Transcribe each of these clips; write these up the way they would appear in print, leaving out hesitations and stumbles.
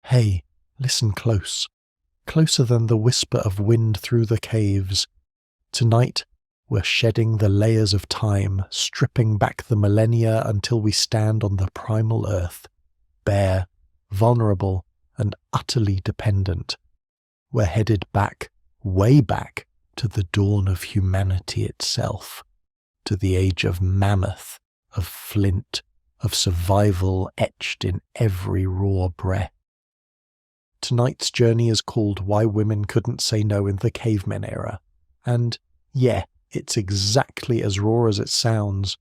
Hey, listen close. Closer than the whisper of wind through the caves. Tonight, we're shedding the layers of time, stripping back the millennia until we stand on the primal earth, bare, vulnerable, and utterly dependent. We're headed back, way back, to the dawn of humanity itself, to the age of mammoth, of flint, of survival etched in every raw breath. Tonight's journey is called Why Women Couldn't Say No in the Cavemen Era, and yeah, it's exactly as raw as it sounds.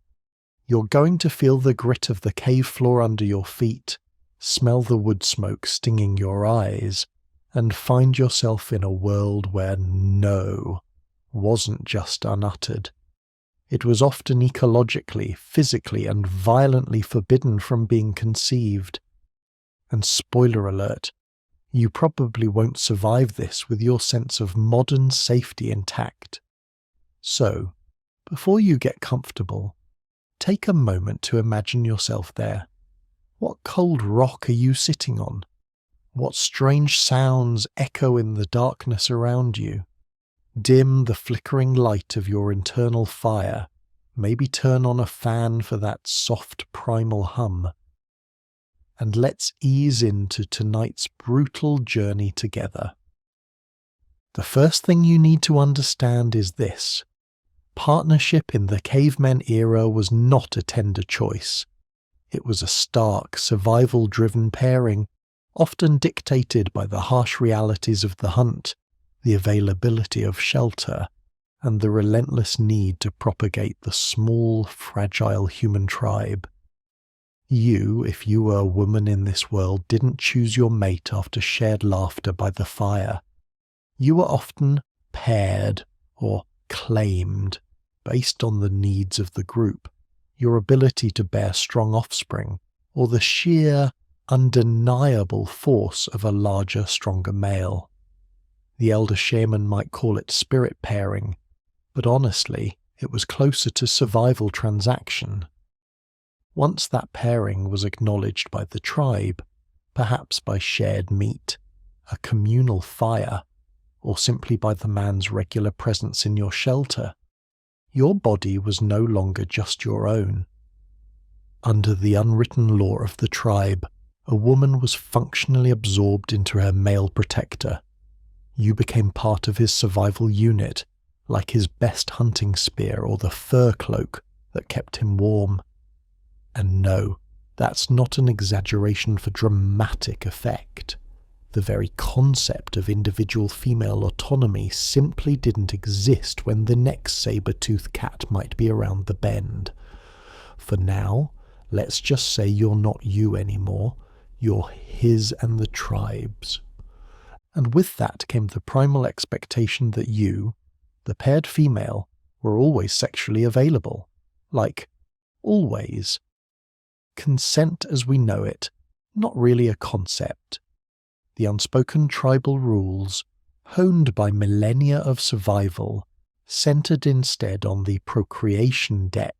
You're going to feel the grit of the cave floor under your feet, smell the wood smoke stinging your eyes, and find yourself in a world where no wasn't just unuttered. It was often ecologically, physically, and violently forbidden from being conceived. And spoiler alert, you probably won't survive this with your sense of modern safety intact. So, before you get comfortable, take a moment to imagine yourself there. What cold rock are you sitting on? What strange sounds echo in the darkness around you? Dim the flickering light of your internal fire. Maybe turn on a fan for that soft primal hum. And let's ease into tonight's brutal journey together. The first thing you need to understand is this. Partnership in the cavemen era was not a tender choice. It was a stark, survival-driven pairing, often dictated by the harsh realities of the hunt, the availability of shelter, and the relentless need to propagate the small, fragile human tribe. You, if you were a woman in this world, didn't choose your mate after shared laughter by the fire. You were often paired or claimed based on the needs of the group, your ability to bear strong offspring, or the sheer, undeniable force of a larger, stronger male. The elder shaman might call it spirit pairing, but honestly, it was closer to survival transaction. Once that pairing was acknowledged by the tribe, perhaps by shared meat, a communal fire, or simply by the man's regular presence in your shelter, your body was no longer just your own. Under the unwritten law of the tribe, a woman was functionally absorbed into her male protector. You became part of his survival unit, like his best hunting spear or the fur cloak that kept him warm. And no, that's not an exaggeration for dramatic effect. The very concept of individual female autonomy simply didn't exist when the next saber-toothed cat might be around the bend. For now, let's just say you're not you anymore, you're his and the tribe's. And with that came the primal expectation that you, the paired female, were always sexually available. Like, always. Consent as we know it, not really a concept. The unspoken tribal rules, honed by millennia of survival, centered instead on the procreation debt,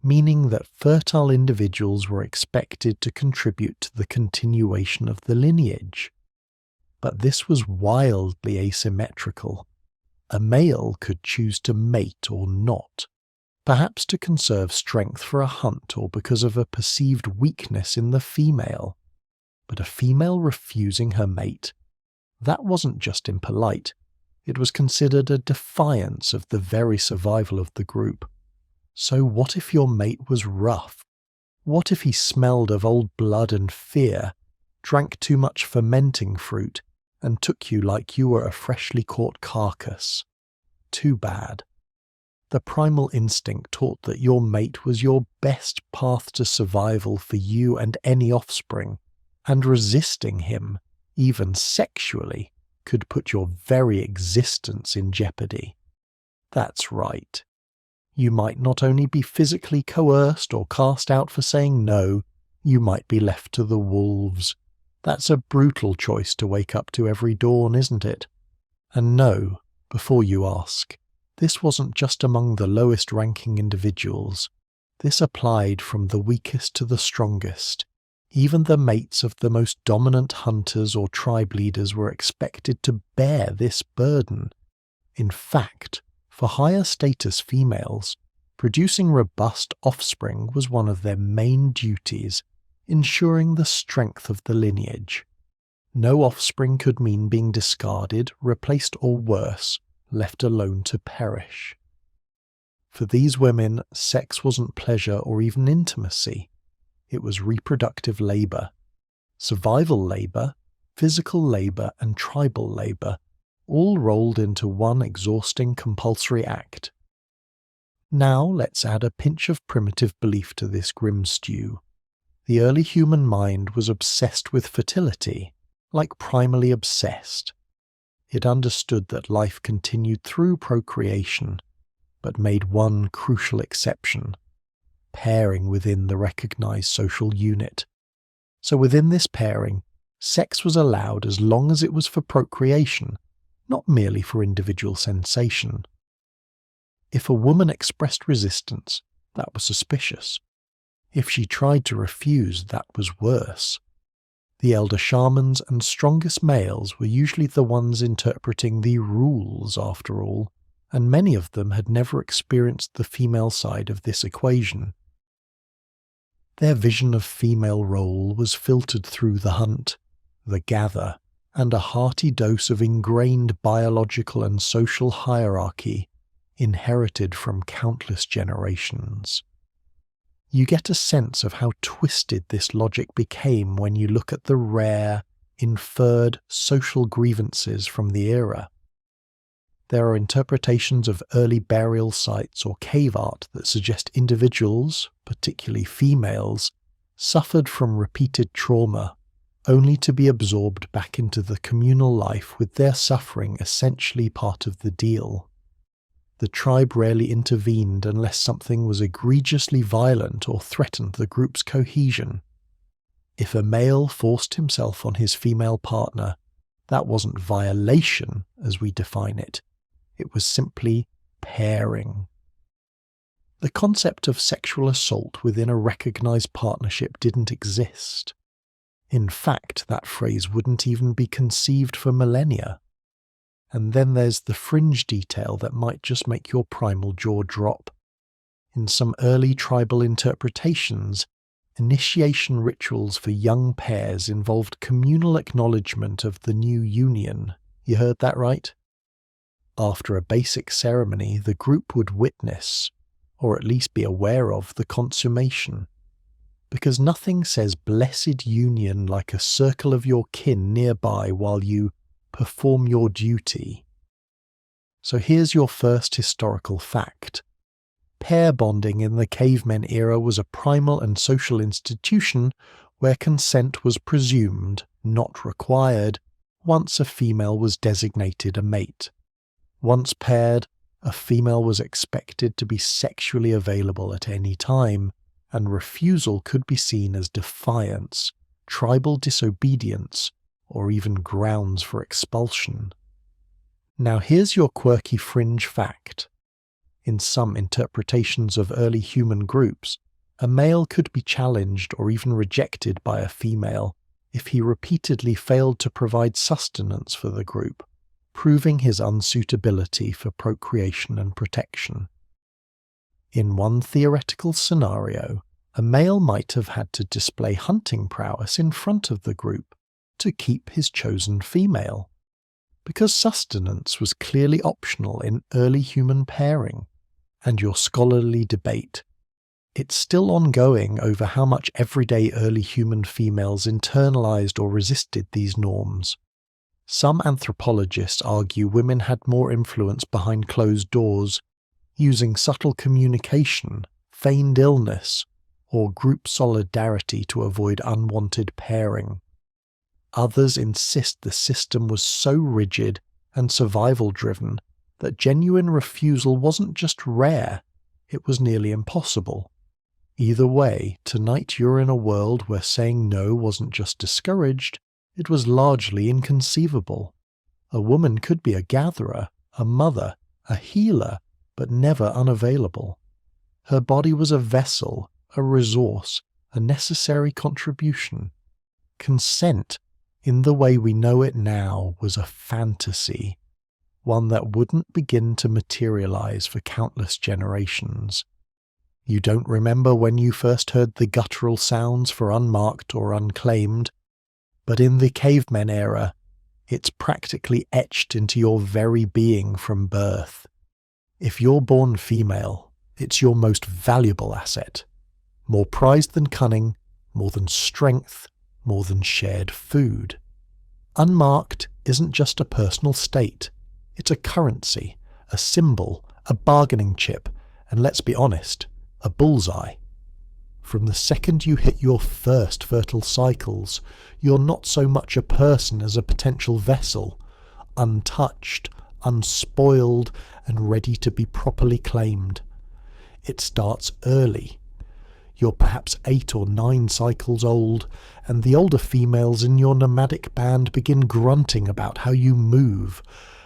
meaning that fertile individuals were expected to contribute to the continuation of the lineage. But this was wildly asymmetrical. A male could choose to mate or not, perhaps to conserve strength for a hunt or because of a perceived weakness in the female. But a female refusing her mate, that wasn't just impolite, it was considered a defiance of the very survival of the group. So what if your mate was rough? What if he smelled of old blood and fear, drank too much fermenting fruit, and took you like you were a freshly caught carcass? Too bad. The primal instinct taught that your mate was your best path to survival for you and any offspring, and resisting him, even sexually, could put your very existence in jeopardy. That's right. You might not only be physically coerced or cast out for saying no, you might be left to the wolves. That's a brutal choice to wake up to every dawn, isn't it? And no, before you ask, this wasn't just among the lowest-ranking individuals. This applied from the weakest to the strongest, Even the mates of the most dominant hunters or tribe leaders were expected to bear this burden. In fact, for higher status females, producing robust offspring was one of their main duties, ensuring the strength of the lineage. No offspring could mean being discarded, replaced, or worse, left alone to perish. For these women, sex wasn't pleasure or even intimacy. It was reproductive labour. Survival labour, physical labour, and tribal labour all rolled into one exhausting compulsory act. Now let's add a pinch of primitive belief to this grim stew. The early human mind was obsessed with fertility, like primally obsessed. It understood that life continued through procreation, but made one crucial exception: pairing within the recognized social unit. So within this pairing, sex was allowed as long as it was for procreation, not merely for individual sensation. If a woman expressed resistance, that was suspicious. If she tried to refuse, that was worse. The elder shamans and strongest males were usually the ones interpreting the rules, after all, and many of them had never experienced the female side of this equation. Their vision of female role was filtered through the hunt, the gather, and a hearty dose of ingrained biological and social hierarchy inherited from countless generations. You get a sense of how twisted this logic became when you look at the rare, inferred social grievances from the era. There are interpretations of early burial sites or cave art that suggest individuals, particularly females, suffered from repeated trauma, only to be absorbed back into the communal life with their suffering essentially part of the deal. The tribe rarely intervened unless something was egregiously violent or threatened the group's cohesion. If a male forced himself on his female partner, that wasn't violation as we define it. It was simply pairing. The concept of sexual assault within a recognized partnership didn't exist. In fact, that phrase wouldn't even be conceived for millennia. And then there's the fringe detail that might just make your primal jaw drop. In some early tribal interpretations, initiation rituals for young pairs involved communal acknowledgement of the new union. You heard that right? After a basic ceremony, the group would witness, or at least be aware of, the consummation. Because nothing says blessed union like a circle of your kin nearby while you perform your duty. So here's your first historical fact. Pair bonding in the cavemen era was a primal and social institution where consent was presumed, not required, once a female was designated a mate. Once paired, a female was expected to be sexually available at any time, and refusal could be seen as defiance, tribal disobedience, or even grounds for expulsion. Now here's your quirky fringe fact. In some interpretations of early human groups, a male could be challenged or even rejected by a female if he repeatedly failed to provide sustenance for the group, proving his unsuitability for procreation and protection. In one theoretical scenario, a male might have had to display hunting prowess in front of the group to keep his chosen female, because sustenance was clearly optional in early human pairing. And your scholarly debate, it's still ongoing over how much everyday early human females internalized or resisted these norms. Some anthropologists argue women had more influence behind closed doors, using subtle communication, feigned illness, or group solidarity to avoid unwanted pairing. Others insist the system was so rigid and survival-driven that genuine refusal wasn't just rare, it was nearly impossible. Either way, tonight you're in a world where saying no wasn't just discouraged, it was largely inconceivable. A woman could be a gatherer, a mother, a healer, but never unavailable. Her body was a vessel, a resource, a necessary contribution. Consent, in the way we know it now, was a fantasy, one that wouldn't begin to materialize for countless generations. You don't remember when you first heard the guttural sounds for unmarked or unclaimed, but in the cavemen era, it's practically etched into your very being from birth. If you're born female, it's your most valuable asset. More prized than cunning, more than strength, more than shared food. Unmarked isn't just a personal state. It's a currency, a symbol, a bargaining chip, and let's be honest, a bullseye. From the second you hit your first fertile cycles, you're not so much a person as a potential vessel, untouched, unspoiled, and ready to be properly claimed. It starts early. You're perhaps 8 or 9 cycles old, and the older females in your nomadic band begin grunting about how you move,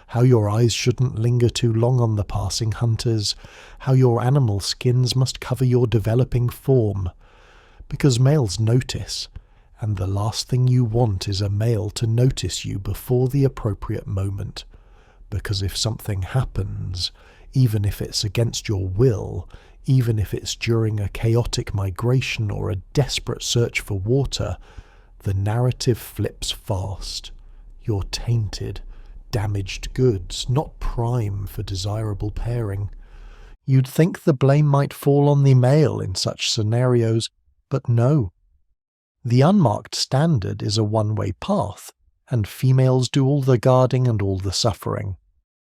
how your eyes shouldn't linger too long on the passing hunters, how your animal skins must cover your developing form. Because males notice, and the last thing you want is a male to notice you before the appropriate moment. Because if something happens, even if it's against your will, even if it's during a chaotic migration or a desperate search for water, the narrative flips fast. You're tainted, damaged goods, not prime for desirable pairing. You'd think the blame might fall on the male in such scenarios, but no. The unmarked standard is a one-way path, and females do all the guarding and all the suffering.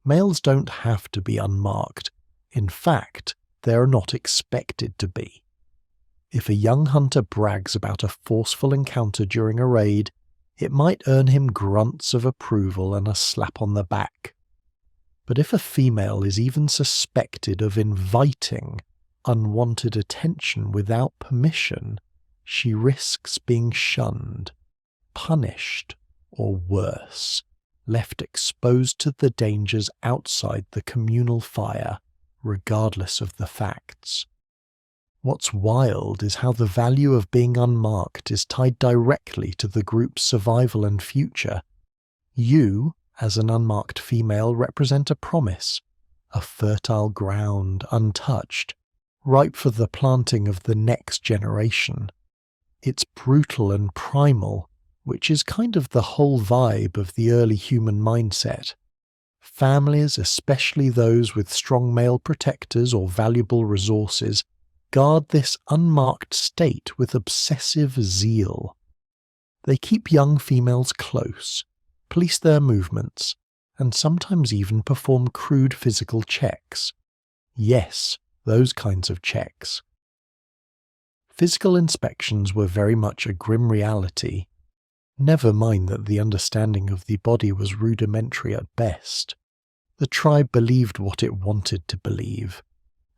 Males don't have to be unmarked. In fact, they're not expected to be. If a young hunter brags about a forceful encounter during a raid, it might earn him grunts of approval and a slap on the back. But if a female is even suspected of inviting unwanted attention without permission, she risks being shunned, punished, or worse, left exposed to the dangers outside the communal fire, regardless of the facts. What's wild is how the value of being unmarked is tied directly to the group's survival and future. You, as an unmarked female, represent a promise, a fertile ground, untouched, ripe for the planting of the next generation. It's brutal and primal, which is kind of the whole vibe of the early human mindset. Families, especially those with strong male protectors or valuable resources, guard this unmarked state with obsessive zeal. They keep young females close, police their movements, and sometimes even perform crude physical checks. Yes, those kinds of checks. Physical inspections were very much a grim reality. Never mind that the understanding of the body was rudimentary at best. The tribe believed what it wanted to believe.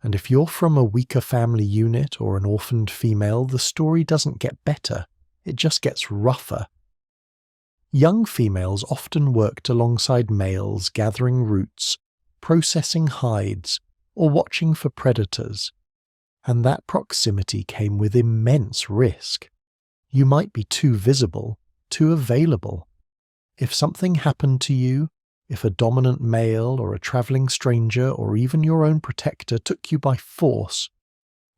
And if you're from a weaker family unit or an orphaned female, the story doesn't get better, it just gets rougher. Young females often worked alongside males gathering roots, processing hides, or watching for predators. And that proximity came with immense risk. You might be too visible, too available. If something happened to you, if a dominant male or a travelling stranger or even your own protector took you by force,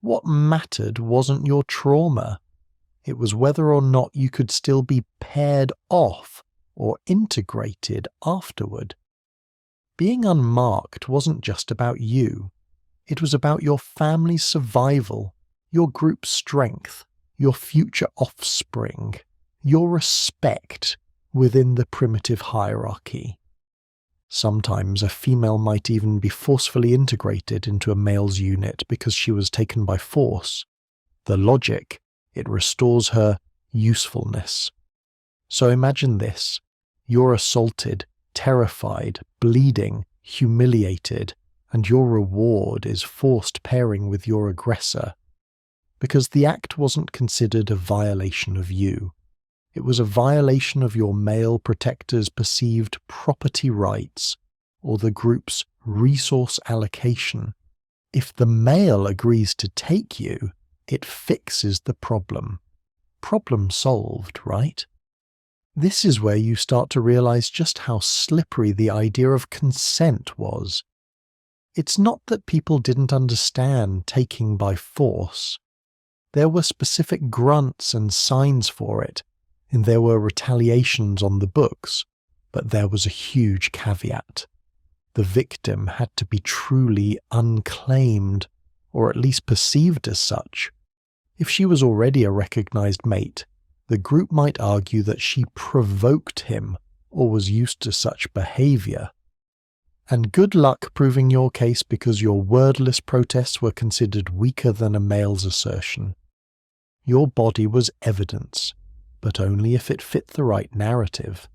what mattered wasn't your trauma. It was whether or not you could still be paired off or integrated afterward. Being unmarked wasn't just about you. It was about your family's survival, your group's strength, your future offspring, your respect within the primitive hierarchy. Sometimes a female might even be forcefully integrated into a male's unit because she was taken by force. The logic, it restores her usefulness. So imagine this. You're assaulted, terrified, bleeding, humiliated, and your reward is forced pairing with your aggressor. Because the act wasn't considered a violation of you. It was a violation of your male protector's perceived property rights, or the group's resource allocation. If the male agrees to take you, It fixes the problem. Problem solved, right? This is where you start to realize just how slippery the idea of consent was. It's not that people didn't understand taking by force. There were specific grunts and signs for it, and there were retaliations on the books, but there was a huge caveat. The victim had to be truly unclaimed, or at least perceived as such. If she was already a recognized mate, the group might argue that she provoked him or was used to such behavior. And good luck proving your case because your wordless protests were considered weaker than a male's assertion. Your body was evidence, but only if it fit the right narrative.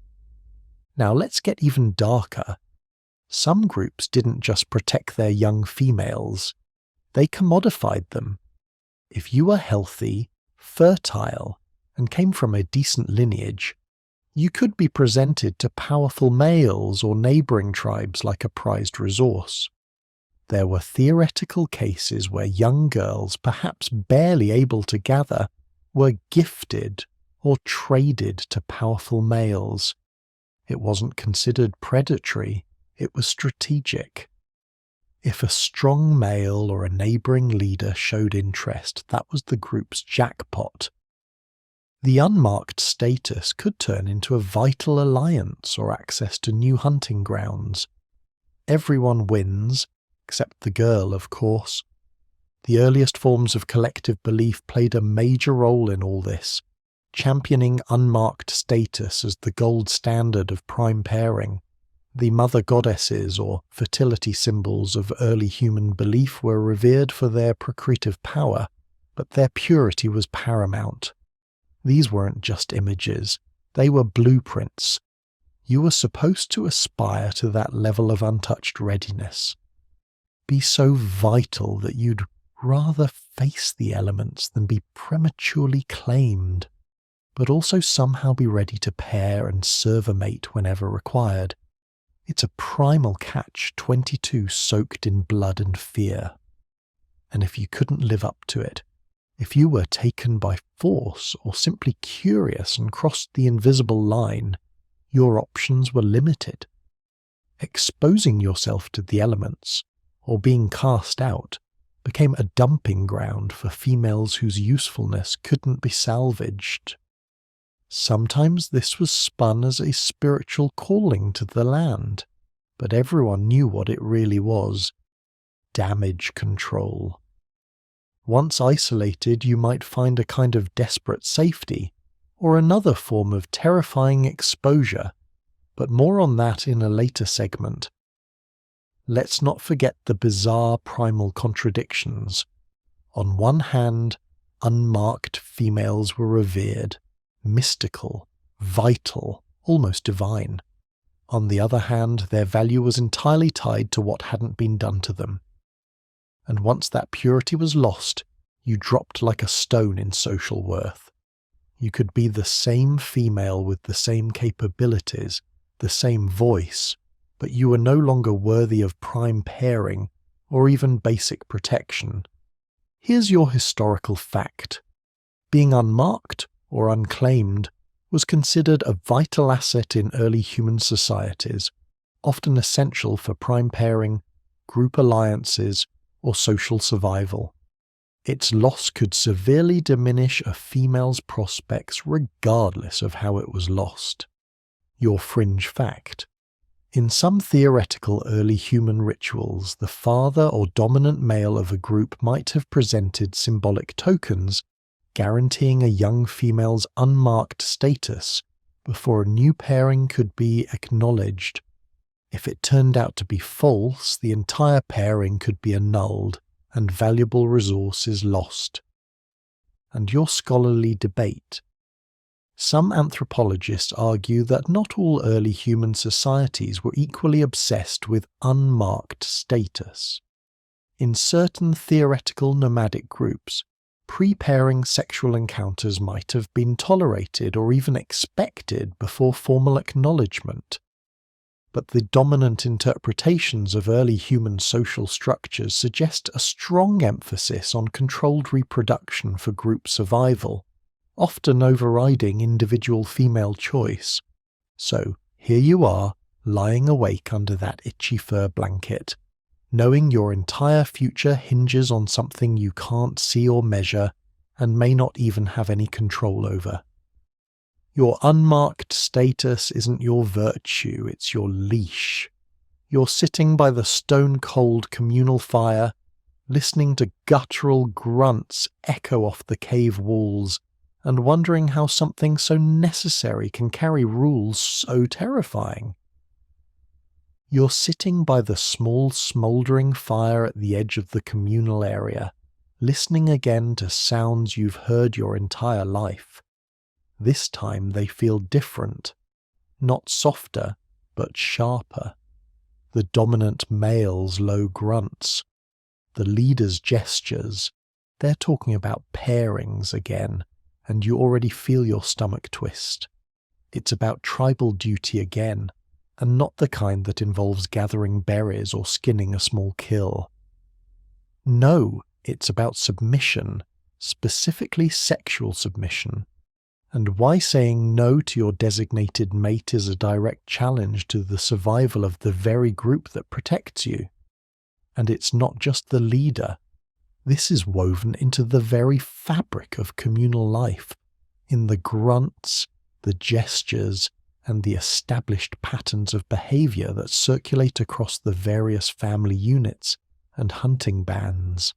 Now let's get even darker. Some groups didn't just protect their young females, they commodified them. If you were healthy, fertile, and came from a decent lineage, you could be presented to powerful males or neighbouring tribes like a prized resource. There were theoretical cases where young girls, perhaps barely able to gather, were gifted or traded to powerful males. It wasn't considered predatory, it was strategic. If a strong male or a neighbouring leader showed interest, that was the group's jackpot. The unmarked status could turn into a vital alliance or access to new hunting grounds. Everyone wins, except the girl, of course. The earliest forms of collective belief played a major role in all this, championing unmarked status as the gold standard of prime pairing. The mother goddesses or fertility symbols of early human belief were revered for their procreative power, but their purity was paramount. These weren't just images, they were blueprints. You were supposed to aspire to that level of untouched readiness. Be so vital that you'd rather face the elements than be prematurely claimed, but also somehow be ready to pair and serve a mate whenever required. It's a primal catch-22 soaked in blood and fear. And if you couldn't live up to it, if you were taken by force or simply curious and crossed the invisible line, your options were limited. Exposing yourself to the elements, or being cast out, became a dumping ground for females whose usefulness couldn't be salvaged. Sometimes this was spun as a spiritual calling to the land, but everyone knew what it really was: damage control. Once isolated, you might find a kind of desperate safety, or another form of terrifying exposure, but more on that in a later segment. Let's not forget the bizarre primal contradictions. On one hand, unmarked females were revered, mystical, vital, almost divine. On the other hand, their value was entirely tied to what hadn't been done to them. And once that purity was lost, you dropped like a stone in social worth. You could be the same female with the same capabilities, the same voice, but you were no longer worthy of prime pairing or even basic protection. Here's your historical fact. Being unmarked or unclaimed was considered a vital asset in early human societies, often essential for prime pairing, group alliances, or social survival. Its loss could severely diminish a female's prospects regardless of how it was lost. Your fringe fact. In some theoretical early human rituals, the father or dominant male of a group might have presented symbolic tokens guaranteeing a young female's unmarked status before a new pairing could be acknowledged. If it turned out to be false, the entire pairing could be annulled and valuable resources lost. And your scholarly debate. Some anthropologists argue that not all early human societies were equally obsessed with unmarked status. In certain theoretical nomadic groups, pre-pairing sexual encounters might have been tolerated or even expected before formal acknowledgement. but the dominant interpretations of early human social structures suggest a strong emphasis on controlled reproduction for group survival, often overriding individual female choice. So, here you are, lying awake under that itchy fur blanket, knowing your entire future hinges on something you can't see or measure and may not even have any control over. Your unmarked status isn't your virtue, it's your leash. You're sitting by the stone-cold communal fire, listening to guttural grunts echo off the cave walls, and wondering how something so necessary can carry rules so terrifying. You're sitting by the small smouldering fire at the edge of the communal area, listening again to sounds you've heard your entire life. This time they feel different, not softer, but sharper. The dominant male's low grunts, the leader's gestures, they're talking about pairings again, and you already feel your stomach twist. It's about tribal duty again, and not the kind that involves gathering berries or skinning a small kill. No, it's about submission, specifically sexual submission. And why saying no to your designated mate is a direct challenge to the survival of the very group that protects you. And it's not just the leader. This is woven into the very fabric of communal life, in the grunts, the gestures, and the established patterns of behavior that circulate across the various family units and hunting bands.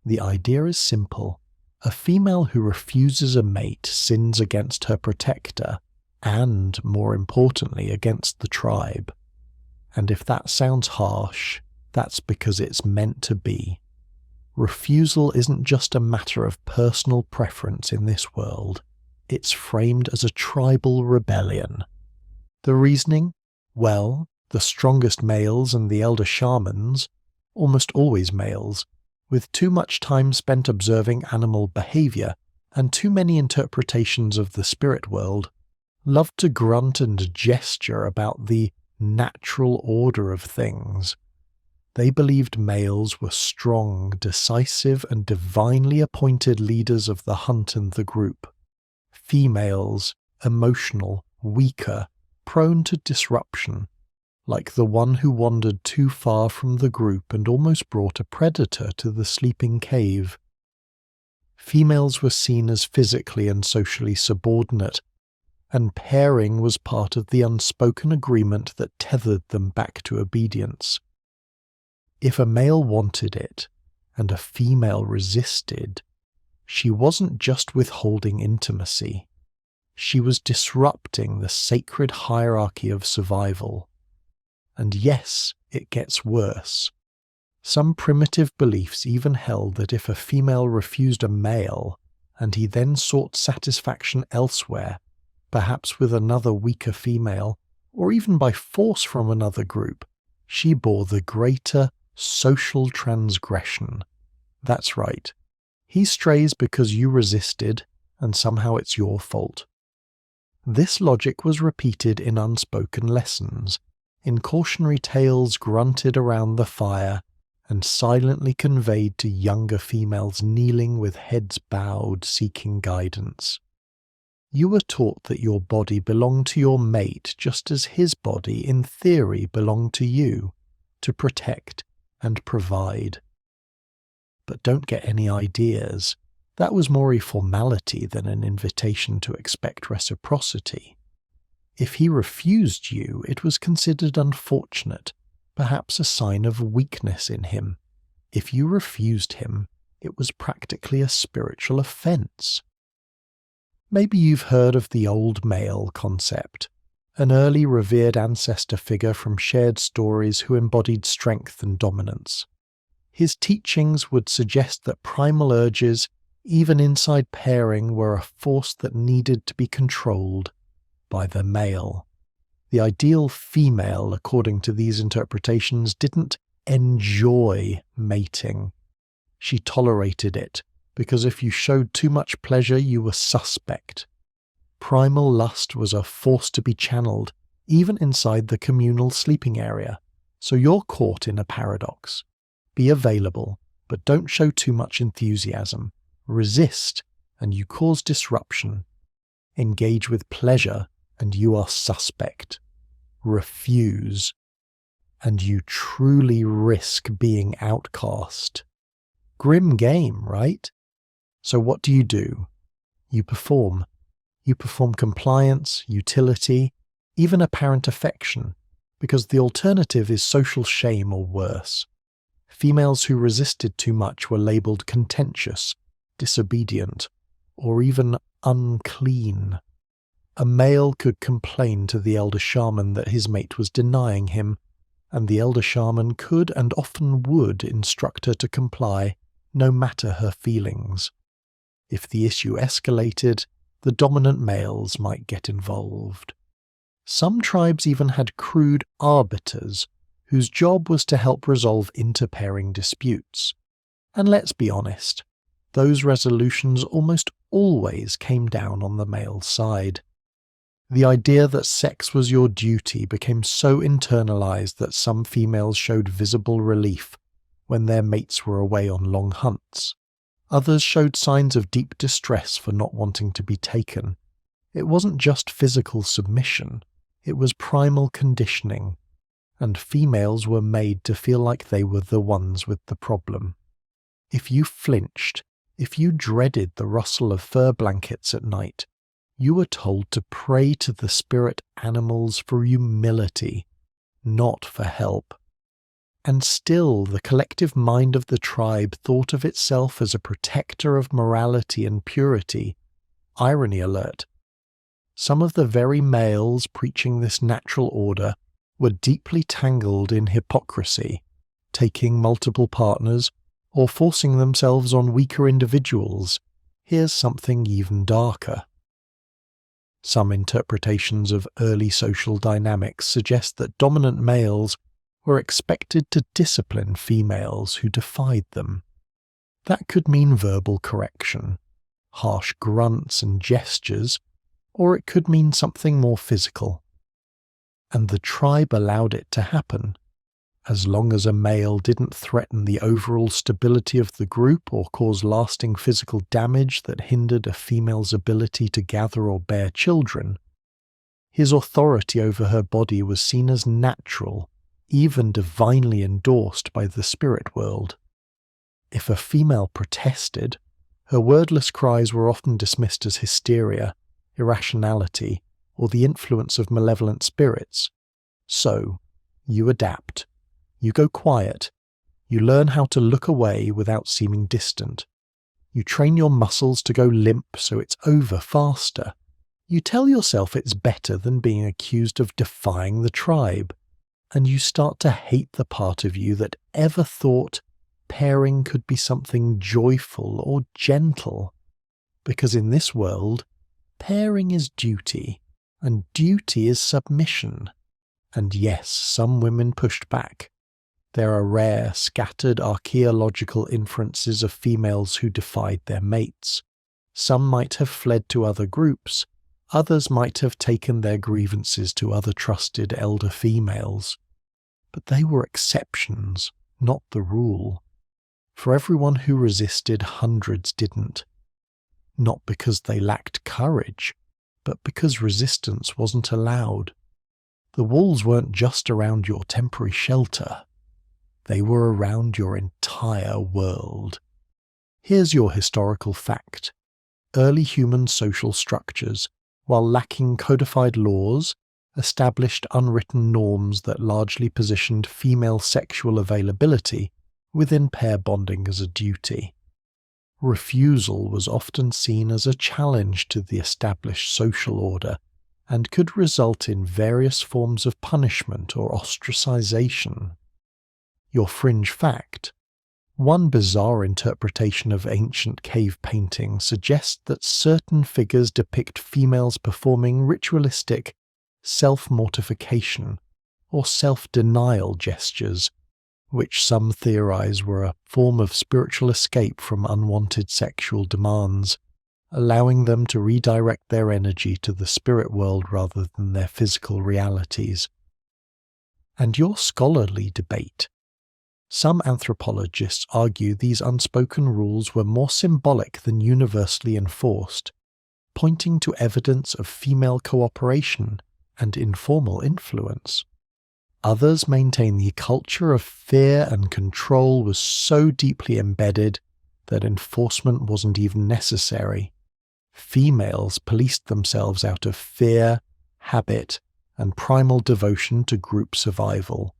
The idea is simple. A female who refuses a mate sins against her protector and, more importantly, against the tribe. And if that sounds harsh, that's because it's meant to be. Refusal isn't just a matter of personal preference in this world. It's framed as a tribal rebellion. The reasoning? Well, the strongest males and the elder shamans, almost always males, with too much time spent observing animal behavior and too many interpretations of the spirit world, loved to grunt and gesture about the natural order of things. They believed males were strong, decisive, and divinely appointed leaders of the hunt and the group. Females, emotional, weaker, prone to disruption, like the one who wandered too far from the group and almost brought a predator to the sleeping cave. Females were seen as physically and socially subordinate, and pairing was part of the unspoken agreement that tethered them back to obedience. If a male wanted it, and a female resisted, she wasn't just withholding intimacy. She was disrupting the sacred hierarchy of survival. And yes, it gets worse. Some primitive beliefs even held that if a female refused a male, and he then sought satisfaction elsewhere, perhaps with another weaker female, or even by force from another group, she bore the greater social transgression. That's right. He strays because you resisted, and somehow it's your fault. This logic was repeated in unspoken lessons, in cautionary tales grunted around the fire and silently conveyed to younger females kneeling with heads bowed seeking guidance. You were taught that your body belonged to your mate just as his body, in theory, belonged to you, to protect and provide. But don't get any ideas. That was more a formality than an invitation to expect reciprocity. If he refused you, it was considered unfortunate, perhaps a sign of weakness in him. If you refused him, it was practically a spiritual offense. Maybe you've heard of the old male concept, an early revered ancestor figure from shared stories who embodied strength and dominance. His teachings would suggest that primal urges, even inside pairing, were a force that needed to be controlled by the male. The ideal female, according to these interpretations, didn't enjoy mating. She tolerated it, because if you showed too much pleasure, you were suspect. Primal lust was a force to be channeled, even inside the communal sleeping area. So you're caught in a paradox. Be available, but don't show too much enthusiasm. Resist, and you cause disruption. Engage with pleasure, and you are suspect. Refuse, and you truly risk being outcast. Grim game, right? So what do? You perform. You perform compliance, utility, even apparent affection, because the alternative is social shame or worse. Females who resisted too much were labelled contentious, disobedient, or even unclean. A male could complain to the elder shaman that his mate was denying him, and the elder shaman could and often would instruct her to comply, no matter her feelings. If the issue escalated, the dominant males might get involved. Some tribes even had crude arbiters, whose job was to help resolve interpairing disputes. And let's be honest, those resolutions almost always came down on the male side. The idea that sex was your duty became so internalized that some females showed visible relief when their mates were away on long hunts. Others showed signs of deep distress for not wanting to be taken. It wasn't just physical submission, it was primal conditioning, and females were made to feel like they were the ones with the problem. If you flinched, if you dreaded the rustle of fur blankets at night, you were told to pray to the spirit animals for humility, not for help. And still the collective mind of the tribe thought of itself as a protector of morality and purity. Irony alert. Some of the very males preaching this natural order were deeply tangled in hypocrisy, taking multiple partners or forcing themselves on weaker individuals. Here's something even darker. Some interpretations of early social dynamics suggest that dominant males were expected to discipline females who defied them. That could mean verbal correction, harsh grunts and gestures, or it could mean something more physical. And the tribe allowed it to happen, as long as a male didn't threaten the overall stability of the group or cause lasting physical damage that hindered a female's ability to gather or bear children. His authority over her body was seen as natural, even divinely endorsed by the spirit world. If a female protested, her wordless cries were often dismissed as hysteria, irrationality, or the influence of malevolent spirits. So, you adapt. You go quiet. You learn how to look away without seeming distant. You train your muscles to go limp so it's over faster. You tell yourself it's better than being accused of defying the tribe. And you start to hate the part of you that ever thought pairing could be something joyful or gentle. Because in this world, pairing is duty, and duty is submission. And yes, some women pushed back. There are rare, scattered archaeological inferences of females who defied their mates. Some might have fled to other groups, others might have taken their grievances to other trusted elder females. But they were exceptions, not the rule. For everyone who resisted, hundreds didn't. Not because they lacked courage, but because resistance wasn't allowed. The walls weren't just around your temporary shelter. They were around your entire world. Here's your historical fact. Early human social structures, while lacking codified laws, established unwritten norms that largely positioned female sexual availability within pair bonding as a duty. Refusal was often seen as a challenge to the established social order and could result in various forms of punishment or ostracization. Your fringe fact. One bizarre interpretation of ancient cave painting suggests that certain figures depict females performing ritualistic self-mortification or self-denial gestures, which some theorize were a form of spiritual escape from unwanted sexual demands. allowing them to redirect their energy to the spirit world rather than their physical realities. And your scholarly debate. Some anthropologists argue these unspoken rules were more symbolic than universally enforced, pointing to evidence of female cooperation and informal influence. Others maintain the culture of fear and control was so deeply embedded that enforcement wasn't even necessary. Females policed themselves out of fear, habit, and primal devotion to group survival.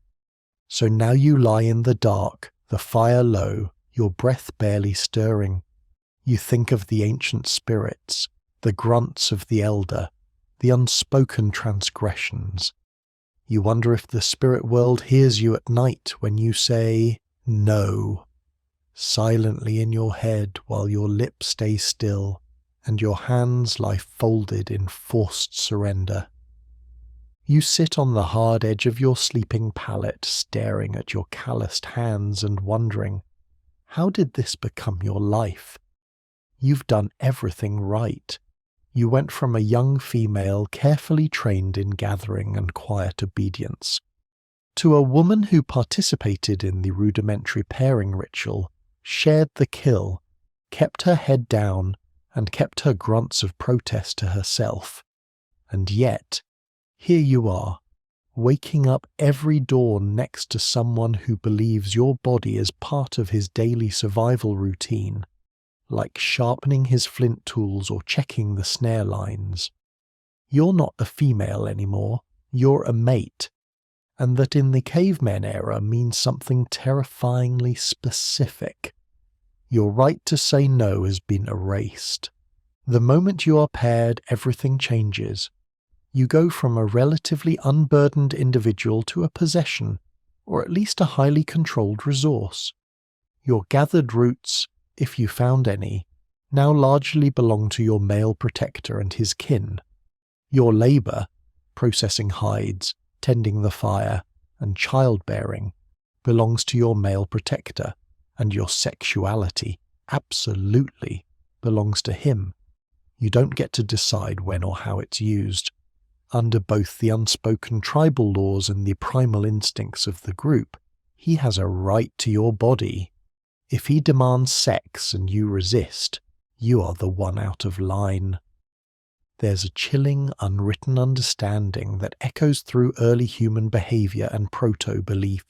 So now you lie in the dark, the fire low, your breath barely stirring. You think of the ancient spirits, the grunts of the elder, the unspoken transgressions. You wonder if the spirit world hears you at night when you say, "No," silently in your head while your lips stay still and your hands lie folded in forced surrender. You sit on the hard edge of your sleeping pallet, staring at your calloused hands and wondering, how did this become your life? You've done everything right. You went from a young female carefully trained in gathering and quiet obedience, to a woman who participated in the rudimentary pairing ritual, shared the kill, kept her head down, and kept her grunts of protest to herself. And yet, here you are, waking up every dawn next to someone who believes your body is part of his daily survival routine, like sharpening his flint tools or checking the snare lines. You're not a female anymore, you're a mate, and that in the cavemen era means something terrifyingly specific. Your right to say no has been erased. The moment you are paired, everything changes. You go from a relatively unburdened individual to a possession, or at least a highly controlled resource. Your gathered roots, if you found any, now largely belong to your male protector and his kin. Your labour, processing hides, tending the fire, and childbearing, belongs to your male protector, and your sexuality, absolutely, belongs to him. You don't get to decide when or how it's used. Under both the unspoken tribal laws and the primal instincts of the group, he has a right to your body. If he demands sex and you resist, you are the one out of line. There's a chilling, unwritten understanding that echoes through early human behavior and proto-belief,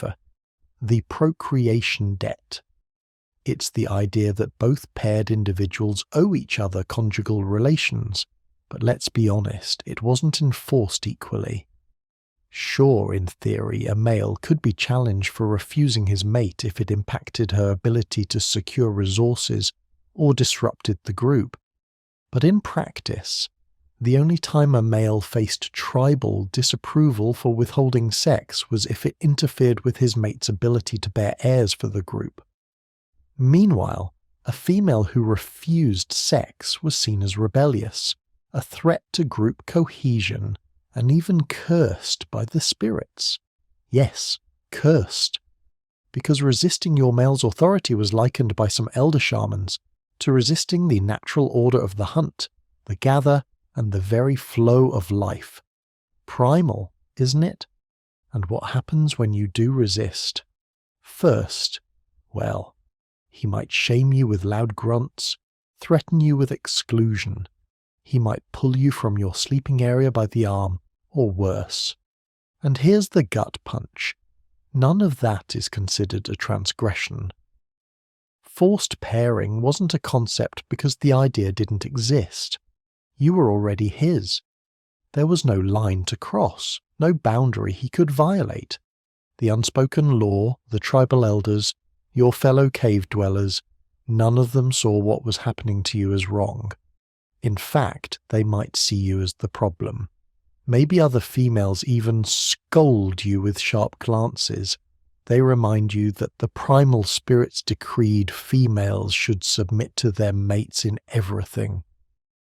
the procreation debt. It's the idea that both paired individuals owe each other conjugal relations, but let's be honest, it wasn't enforced equally. Sure, in theory, a male could be challenged for refusing his mate if it impacted her ability to secure resources or disrupted the group. But in practice, the only time a male faced tribal disapproval for withholding sex was if it interfered with his mate's ability to bear heirs for the group. Meanwhile, a female who refused sex was seen as rebellious, a threat to group cohesion, and even cursed by the spirits. Yes, cursed. Because resisting your male's authority was likened by some elder shamans to resisting the natural order of the hunt, the gather, and the very flow of life. Primal, isn't it? And what happens when you do resist? First, well, he might shame you with loud grunts, threaten you with exclusion. He might pull you from your sleeping area by the arm, or worse. And here's the gut punch. None of that is considered a transgression. Forced pairing wasn't a concept because the idea didn't exist. You were already his. There was no line to cross, no boundary he could violate. The unspoken law, the tribal elders, your fellow cave dwellers, none of them saw what was happening to you as wrong. In fact, they might see you as the problem. Maybe other females even scold you with sharp glances. They remind you that the primal spirits decreed females should submit to their mates in everything.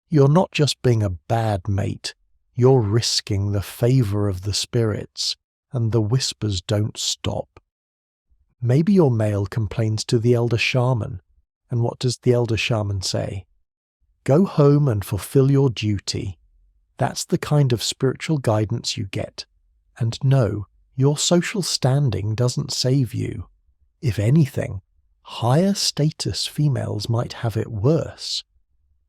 You're not just being a bad mate, you're risking the favour of the spirits, and the whispers don't stop. Maybe your male complains to the elder shaman, and what does the elder shaman say? Go home and fulfill your duty. That's the kind of spiritual guidance you get. And no, your social standing doesn't save you. If anything, higher status females might have it worse.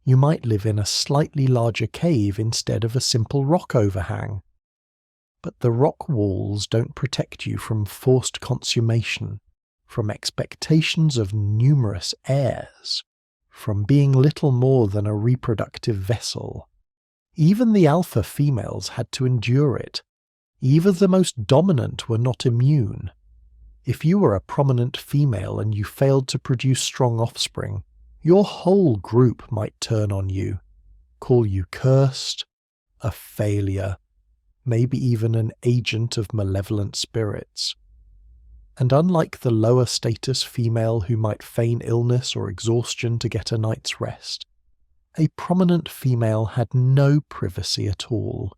You might live in a slightly larger cave instead of a simple rock overhang. But the rock walls don't protect you from forced consummation, from expectations of numerous heirs, from being little more than a reproductive vessel. Even the alpha females had to endure it. Even the most dominant were not immune. If you were a prominent female and you failed to produce strong offspring, your whole group might turn on you, call you cursed, a failure, maybe even an agent of malevolent spirits. And unlike the lower status female who might feign illness or exhaustion to get a night's rest, a prominent female had no privacy at all.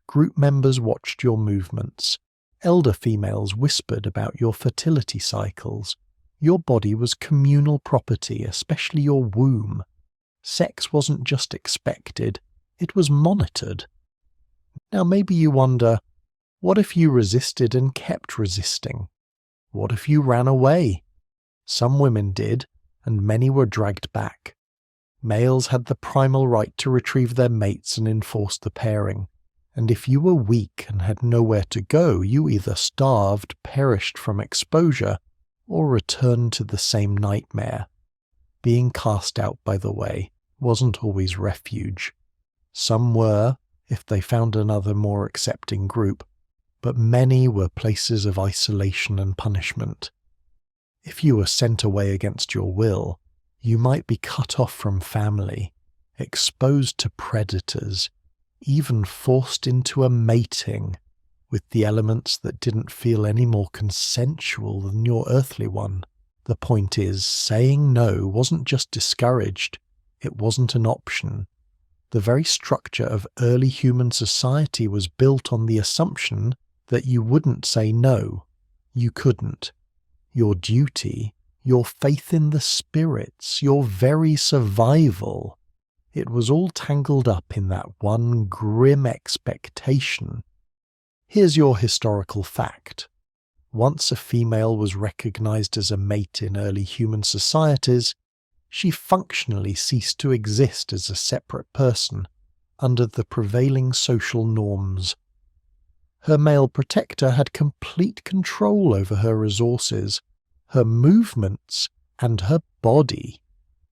Group members watched your movements. Elder females whispered about your fertility cycles. Your body was communal property, especially your womb. Sex wasn't just expected, it was monitored. Now maybe you wonder, what if you resisted and kept resisting? What if you ran away? Some women did, and many were dragged back. Males had the primal right to retrieve their mates and enforce the pairing. And if you were weak and had nowhere to go, you either starved, perished from exposure, or returned to the same nightmare. Being cast out, by the way, wasn't always refuge. Some were, if they found another more accepting group, but many were places of isolation and punishment. If you were sent away against your will, you might be cut off from family, exposed to predators, even forced into a mating with the elements that didn't feel any more consensual than your earthly one. The point is, saying no wasn't just discouraged, it wasn't an option. The very structure of early human society was built on the assumption that you wouldn't say no. You couldn't. Your duty, your faith in the spirits, your very survival, it was all tangled up in that one grim expectation. Here's your historical fact. Once a female was recognized as a mate in early human societies, she functionally ceased to exist as a separate person under the prevailing social norms. Her male protector had complete control over her resources, her movements, and her body,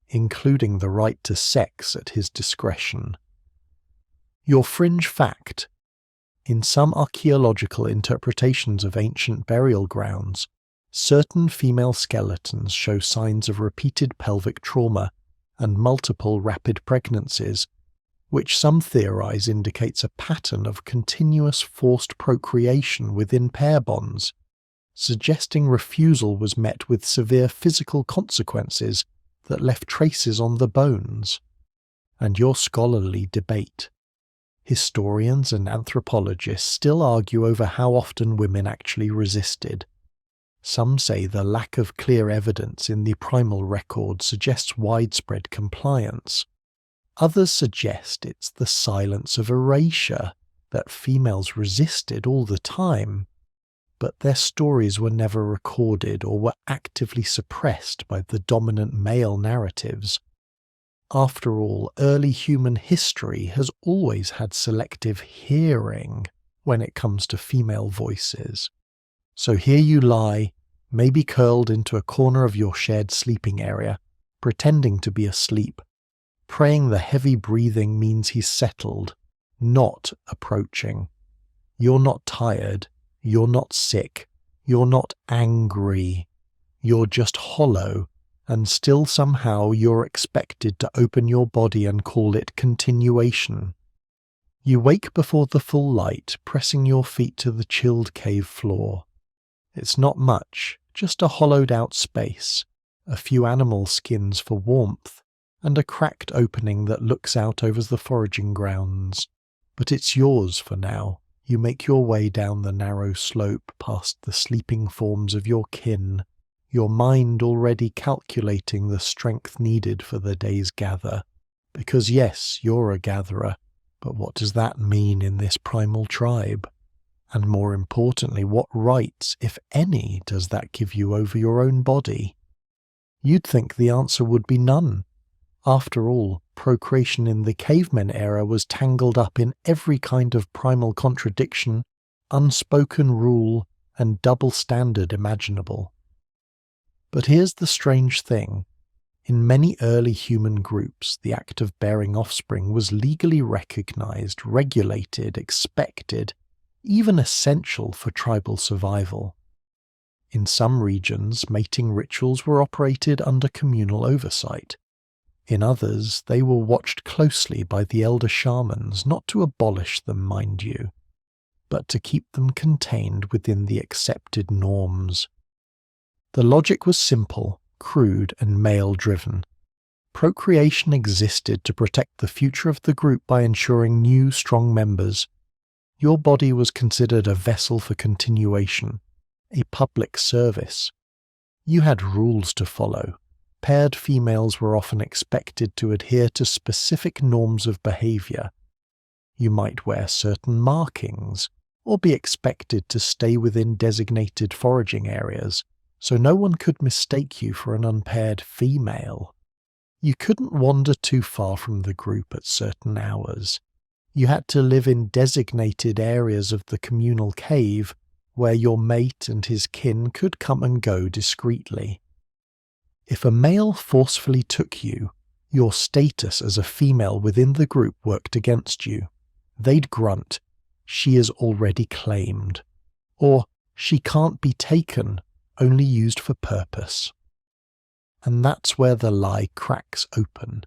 including the right to sex at his discretion. Your fringe fact. In some archaeological interpretations of ancient burial grounds, certain female skeletons show signs of repeated pelvic trauma and multiple rapid pregnancies, which some theorize indicates a pattern of continuous forced procreation within pair bonds, suggesting refusal was met with severe physical consequences that left traces on the bones. And your scholarly debate. Historians and anthropologists still argue over how often women actually resisted. Some say the lack of clear evidence in the primal record suggests widespread compliance. Others suggest it's the silence of erasure, that females resisted all the time, but their stories were never recorded or were actively suppressed by the dominant male narratives. After all, early human history has always had selective hearing when it comes to female voices. So here you lie, maybe curled into a corner of your shared sleeping area, pretending to be asleep, praying the heavy breathing means he's settled, not approaching. You're not tired, you're not sick, you're not angry, you're just hollow, and still somehow you're expected to open your body and call it continuation. You wake before the full light, pressing your feet to the chilled cave floor. It's not much, just a hollowed-out space, a few animal skins for warmth, and a cracked opening that looks out over the foraging grounds. But it's yours for now. You make your way down the narrow slope past the sleeping forms of your kin, your mind already calculating the strength needed for the day's gather, Because yes, you're a gatherer, but what does that mean in this primal tribe? And more importantly, what rights, if any, does that give you over your own body? You'd think the answer would be none. After all, procreation in the cavemen era was tangled up in every kind of primal contradiction, unspoken rule, and double standard imaginable. But here's the strange thing. In many early human groups, the act of bearing offspring was legally recognized, regulated, expected, even essential for tribal survival. In some regions, mating rituals were operated under communal oversight. In others, they were watched closely by the elder shamans, not to abolish them, mind you, but to keep them contained within the accepted norms. The logic was simple, crude, and male-driven. Procreation existed to protect the future of the group by ensuring new, strong members. Your body was considered a vessel for continuation, a public service. You had rules to follow. Paired females were often expected to adhere to specific norms of behavior. You might wear certain markings, or be expected to stay within designated foraging areas, so no one could mistake you for an unpaired female. You couldn't wander too far from the group at certain hours. You had to live in designated areas of the communal cave where your mate and his kin could come and go discreetly. If a male forcefully took you, your status as a female within the group worked against you. They'd grunt, "She is already claimed," or "She can't be taken, only used for purpose." And that's where the lie cracks open.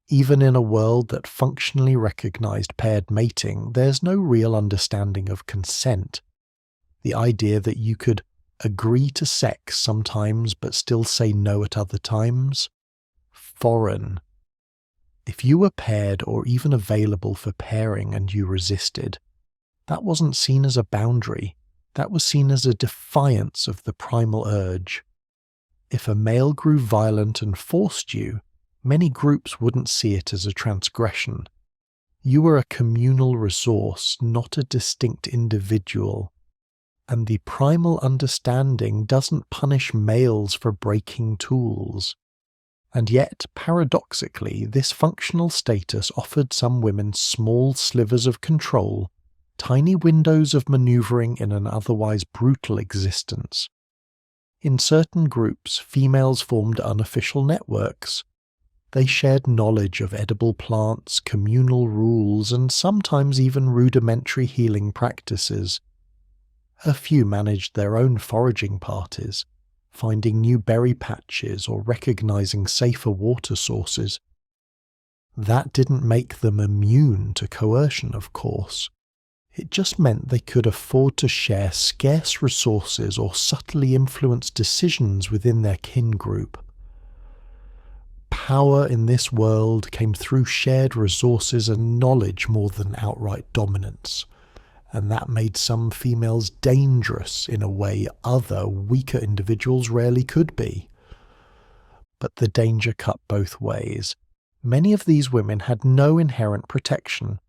Even in a world that functionally recognized paired mating, there's no real understanding of consent. The idea that you could agree to sex sometimes but still say no at other times? Foreign. If you were paired or even available for pairing and you resisted, that wasn't seen as a boundary, that was seen as a defiance of the primal urge. If a male grew violent and forced you, many groups wouldn't see it as a transgression. You were a communal resource, not a distinct individual. And the primal understanding doesn't punish males for breaking tools. And yet, paradoxically, this functional status offered some women small slivers of control, tiny windows of maneuvering in an otherwise brutal existence. In certain groups, females formed unofficial networks. They shared knowledge of edible plants, communal rules, and sometimes even rudimentary healing practices. A few managed their own foraging parties, finding new berry patches or recognizing safer water sources. That didn't make them immune to coercion, of course. It just meant they could afford to share scarce resources or subtly influence decisions within their kin group. Power in this world came through shared resources and knowledge more than outright dominance. And that made some females dangerous in a way other, weaker individuals rarely could be. But the danger cut both ways. Many of these women had no inherent protection.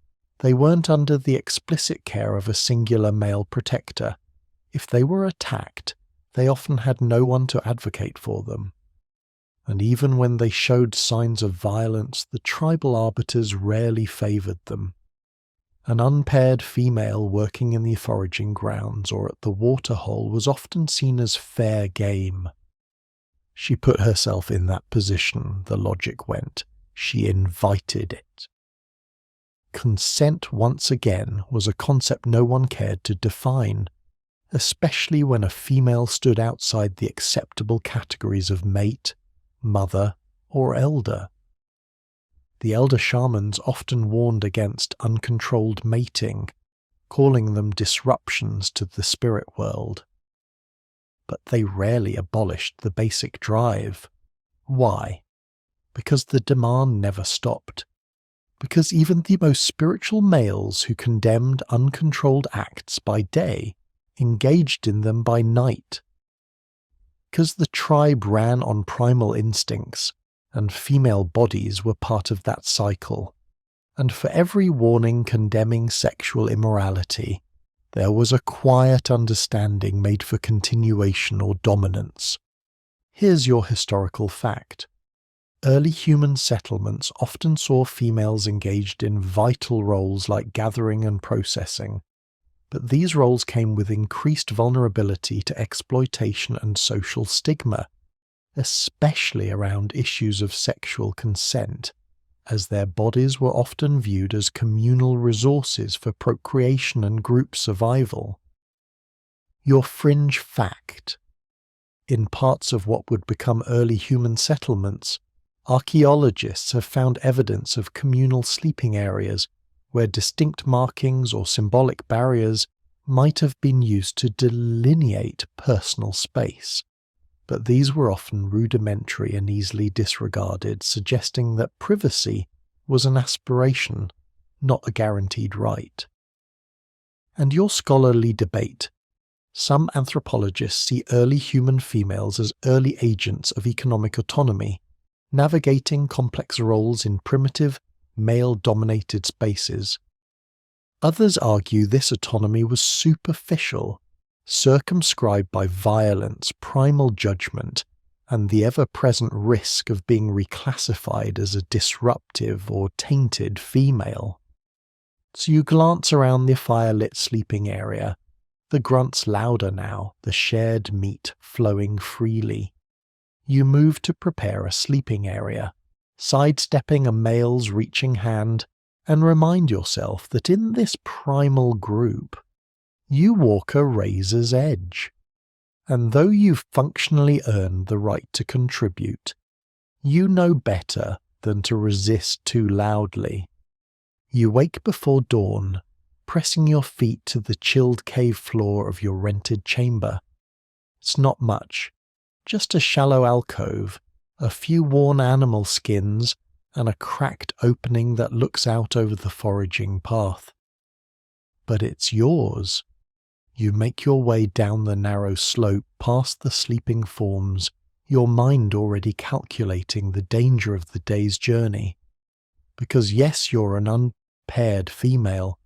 They weren't under the explicit care of a singular male protector. If they were attacked, they often had no one to advocate for them. And even when they showed signs of violence, the tribal arbiters rarely favoured them. An unpaired female working in the foraging grounds or at the waterhole was often seen as fair game. She put herself in that position, the logic went. She invited it. Consent, once again, was a concept no one cared to define, especially when a female stood outside the acceptable categories of mate, mother, or elder. The elder shamans often warned against uncontrolled mating, calling them disruptions to the spirit world. But they rarely abolished the basic drive. Why? Because the demand never stopped. Because even the most spiritual males who condemned uncontrolled acts by day engaged in them by night. Because the tribe ran on primal instincts, and female bodies were part of that cycle. And for every warning condemning sexual immorality, there was a quiet understanding made for continuation or dominance. Here's your historical fact. Early human settlements often saw females engaged in vital roles like gathering and processing, but these roles came with increased vulnerability to exploitation and social stigma, especially around issues of sexual consent, as their bodies were often viewed as communal resources for procreation and group survival. Your fringe fact. In parts of what would become early human settlements, archaeologists have found evidence of communal sleeping areas where distinct markings or symbolic barriers might have been used to delineate personal space, but these were often rudimentary and easily disregarded, suggesting that privacy was an aspiration, not a guaranteed right. And your scholarly debate. Some anthropologists see early human females as early agents of economic autonomy, navigating complex roles in primitive, male-dominated spaces. Others argue this autonomy was superficial, circumscribed by violence, primal judgment, and the ever-present risk of being reclassified as a disruptive or tainted female. So you glance around the fire-lit sleeping area, the grunts louder now, the shared meat flowing freely. You move to prepare a sleeping area, sidestepping a male's reaching hand, and remind yourself that in this primal group, you walk a razor's edge. And though you've functionally earned the right to contribute, you know better than to resist too loudly. You wake before dawn, pressing your feet to the chilled cave floor of your rented chamber. It's not much. Just a shallow alcove, a few worn animal skins, and a cracked opening that looks out over the foraging path. But it's yours. You make your way down the narrow slope past the sleeping forms, your mind already calculating the danger of the day's journey. Because yes, you're an unpaired female,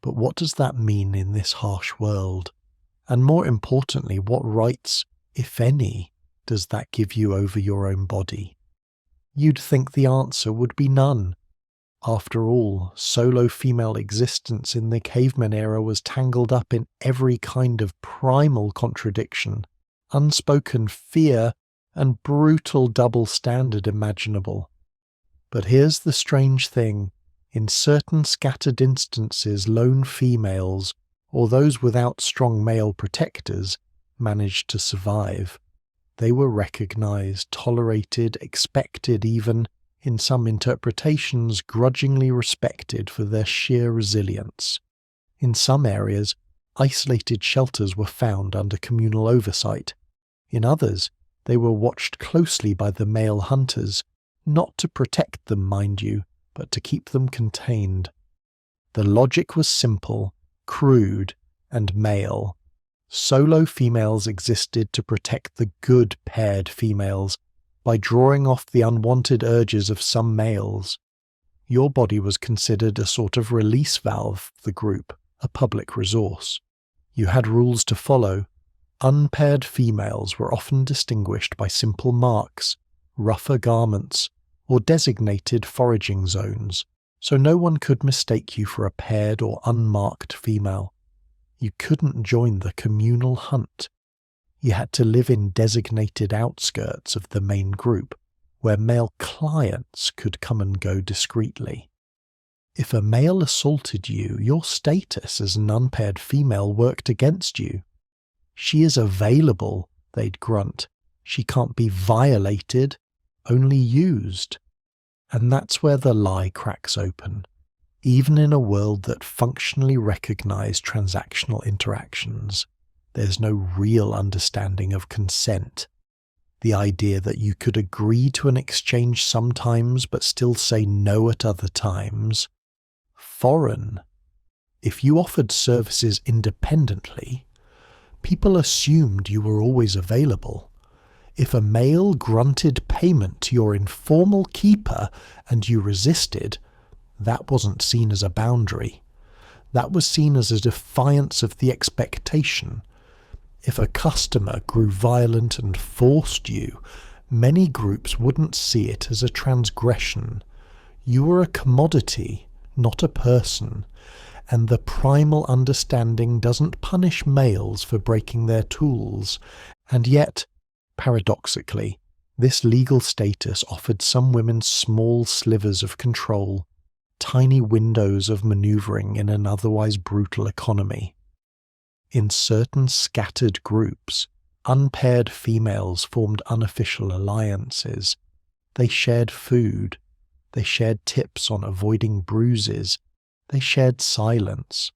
but what does that mean in this harsh world? And more importantly, what rights, if any, does that give you over your own body? You'd think the answer would be none. After all, solo female existence in the Cavemen era was tangled up in every kind of primal contradiction, unspoken fear, and brutal double standard imaginable. But here's the strange thing. In certain scattered instances, lone females, or those without strong male protectors, managed to survive. They were recognized, tolerated, expected even, in some interpretations, grudgingly respected for their sheer resilience. In some areas, isolated shelters were found under communal oversight. In others, they were watched closely by the male hunters, not to protect them, mind you, but to keep them contained. The logic was simple, crude, and male. Solo females existed to protect the good paired females by drawing off the unwanted urges of some males. Your body was considered a sort of release valve for the group, a public resource. You had rules to follow. Unpaired females were often distinguished by simple marks, rougher garments, or designated foraging zones, so no one could mistake you for a paired or unmarked female. You couldn't join the communal hunt. You had to live in designated outskirts of the main group, where male clients could come and go discreetly. If a male assaulted you, your status as an unpaired female worked against you. She is available, they'd grunt. She can't be violated, only used. And that's where the lie cracks open. Even in a world that functionally recognized transactional interactions, there's no real understanding of consent. The idea that you could agree to an exchange sometimes but still say no at other times. Foreign. If you offered services independently, people assumed you were always available. If a male grunted payment to your informal keeper and you resisted, that wasn't seen as a boundary. That was seen as a defiance of the expectation. If a customer grew violent and forced you, many groups wouldn't see it as a transgression. You were a commodity, not a person, and the primal understanding doesn't punish males for breaking their tools. And yet, paradoxically, this legal status offered some women small slivers of control, tiny windows of manoeuvring in an otherwise brutal economy. In certain scattered groups, unpaired females formed unofficial alliances. They shared food. They shared tips on avoiding bruises. They shared silence.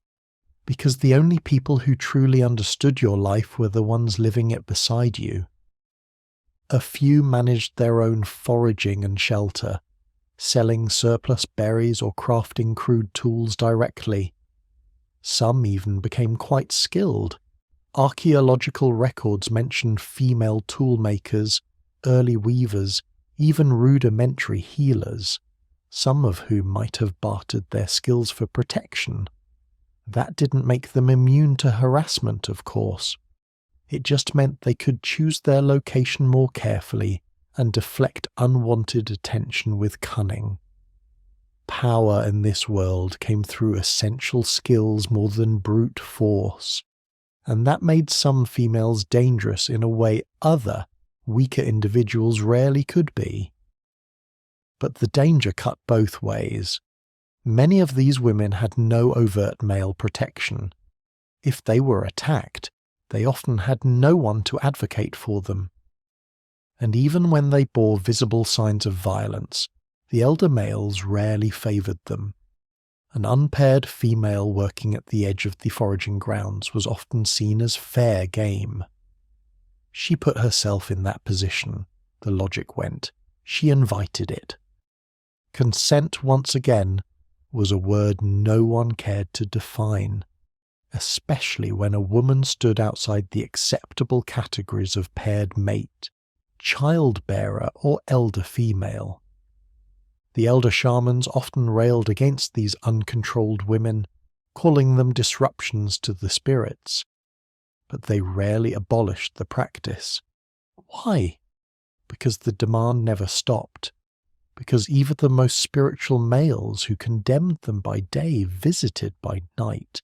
Because the only people who truly understood your life were the ones living it beside you. A few managed their own foraging and shelter, selling surplus berries or crafting crude tools directly. Some even became quite skilled. Archaeological records mention female tool makers, early weavers, even rudimentary healers, some of whom might have bartered their skills for protection. That didn't make them immune to harassment, of course. It just meant they could choose their location more carefully and deflect unwanted attention with cunning. Power in this world came through essential skills more than brute force, and that made some females dangerous in a way other, weaker individuals rarely could be. But the danger cut both ways. Many of these women had no overt male protection. If they were attacked, they often had no one to advocate for them. And even when they bore visible signs of violence, the elder males rarely favoured them. An unpaired female working at the edge of the foraging grounds was often seen as fair game. She put herself in that position, the logic went. She invited it. Consent, once again, was a word no one cared to define, especially when a woman stood outside the acceptable categories of paired mate, child-bearer, or elder female. The elder shamans often railed against these uncontrolled women, calling them disruptions to the spirits, but they rarely abolished the practice. Why? Because the demand never stopped. Because even the most spiritual males who condemned them by day visited by night.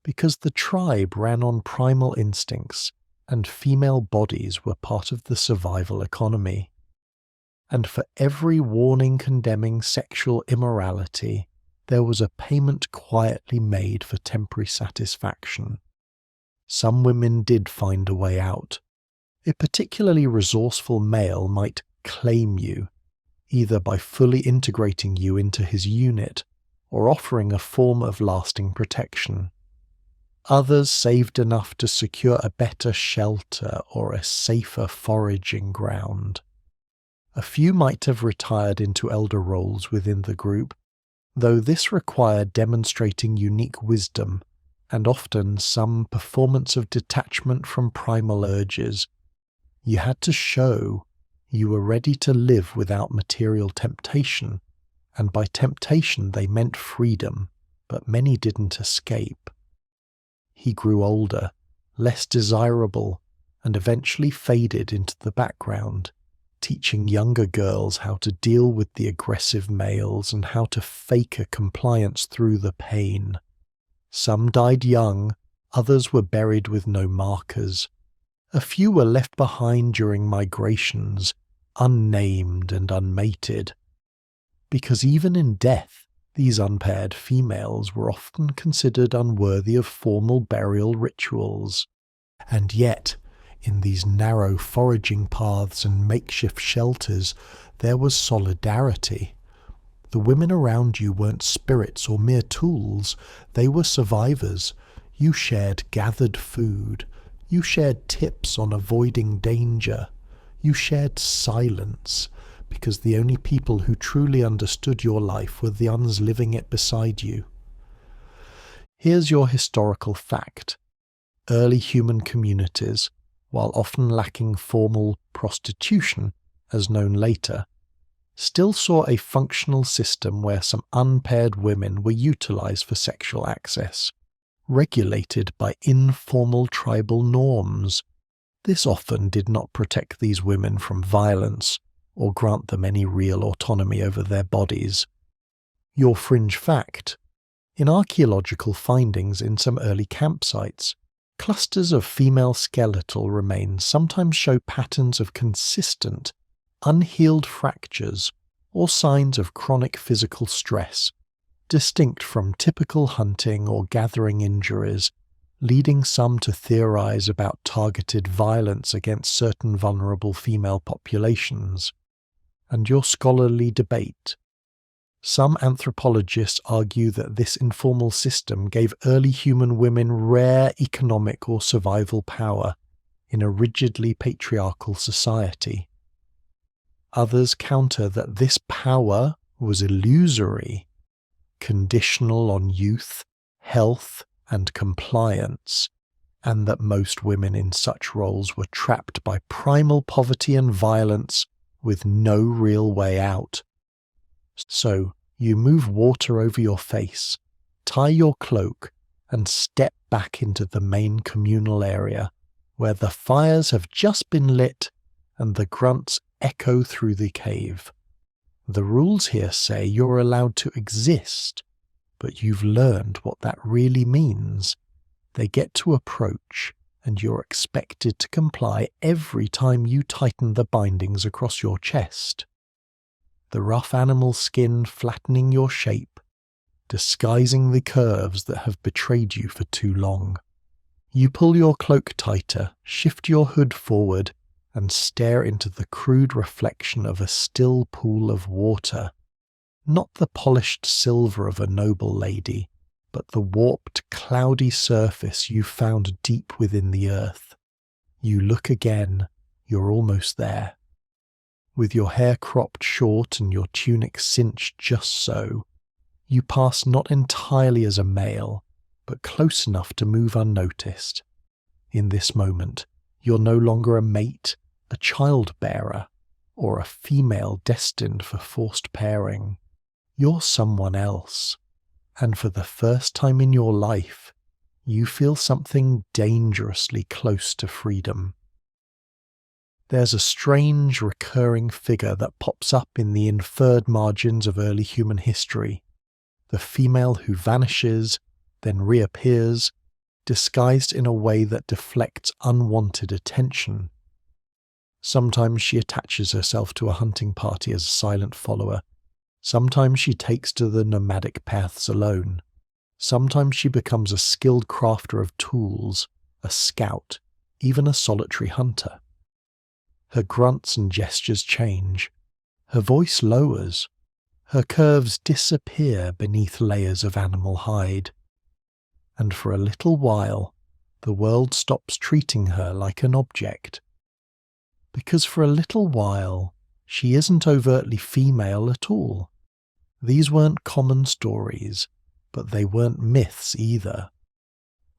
Because the tribe ran on primal instincts, and female bodies were part of the survival economy. And for every warning condemning sexual immorality, there was a payment quietly made for temporary satisfaction. Some women did find a way out. A particularly resourceful male might claim you, either by fully integrating you into his unit or offering a form of lasting protection. Others saved enough to secure a better shelter or a safer foraging ground. A few might have retired into elder roles within the group, though this required demonstrating unique wisdom and often some performance of detachment from primal urges. You had to show you were ready to live without material temptation, and by temptation they meant freedom, but many didn't escape. He grew older, less desirable, and eventually faded into the background, teaching younger girls how to deal with the aggressive males and how to fake a compliance through the pain. Some died young, others were buried with no markers. A few were left behind during migrations, unnamed and unmated. Because even in death, these unpaired females were often considered unworthy of formal burial rituals. And yet, in these narrow foraging paths and makeshift shelters, there was solidarity. The women around you weren't spirits or mere tools, they were survivors. You shared gathered food. You shared tips on avoiding danger. You shared silence, because the only people who truly understood your life were the ones living it beside you. Here's your historical fact. Early human communities, while often lacking formal prostitution, as known later, still saw a functional system where some unpaired women were utilized for sexual access, regulated by informal tribal norms. This often did not protect these women from violence or grant them any real autonomy over their bodies. Your fringe fact: in archaeological findings in some early campsites, clusters of female skeletal remains sometimes show patterns of consistent, unhealed fractures or signs of chronic physical stress, distinct from typical hunting or gathering injuries, leading some to theorize about targeted violence against certain vulnerable female populations. And your scholarly debate. Some anthropologists argue that this informal system gave early human women rare economic or survival power in a rigidly patriarchal society. Others counter that this power was illusory, conditional on youth, health, and compliance, and that most women in such roles were trapped by primal poverty and violence with no real way out. So, you move water over your face, tie your cloak, and step back into the main communal area, where the fires have just been lit and the grunts echo through the cave. The rules here say you're allowed to exist, but you've learned what that really means. They get to approach, and you're expected to comply every time you tighten the bindings across your chest. The rough animal skin flattening your shape, disguising the curves that have betrayed you for too long. You pull your cloak tighter, shift your hood forward, and stare into the crude reflection of a still pool of water. Not the polished silver of a noble lady, but the warped, cloudy surface you found deep within the earth. You look again, you're almost there. With your hair cropped short and your tunic cinched just so, you pass not entirely as a male, but close enough to move unnoticed. In this moment, you're no longer a mate, a child-bearer, or a female destined for forced pairing. You're someone else. And for the first time in your life, you feel something dangerously close to freedom. There's a strange recurring figure that pops up in the inferred margins of early human history, the female who vanishes, then reappears, disguised in a way that deflects unwanted attention. Sometimes she attaches herself to a hunting party as a silent follower. Sometimes she takes to the nomadic paths alone. Sometimes she becomes a skilled crafter of tools, a scout, even a solitary hunter. Her grunts and gestures change. Her voice lowers. Her curves disappear beneath layers of animal hide. And for a little while, the world stops treating her like an object. Because for a little while, she isn't overtly female at all. These weren't common stories, but they weren't myths either.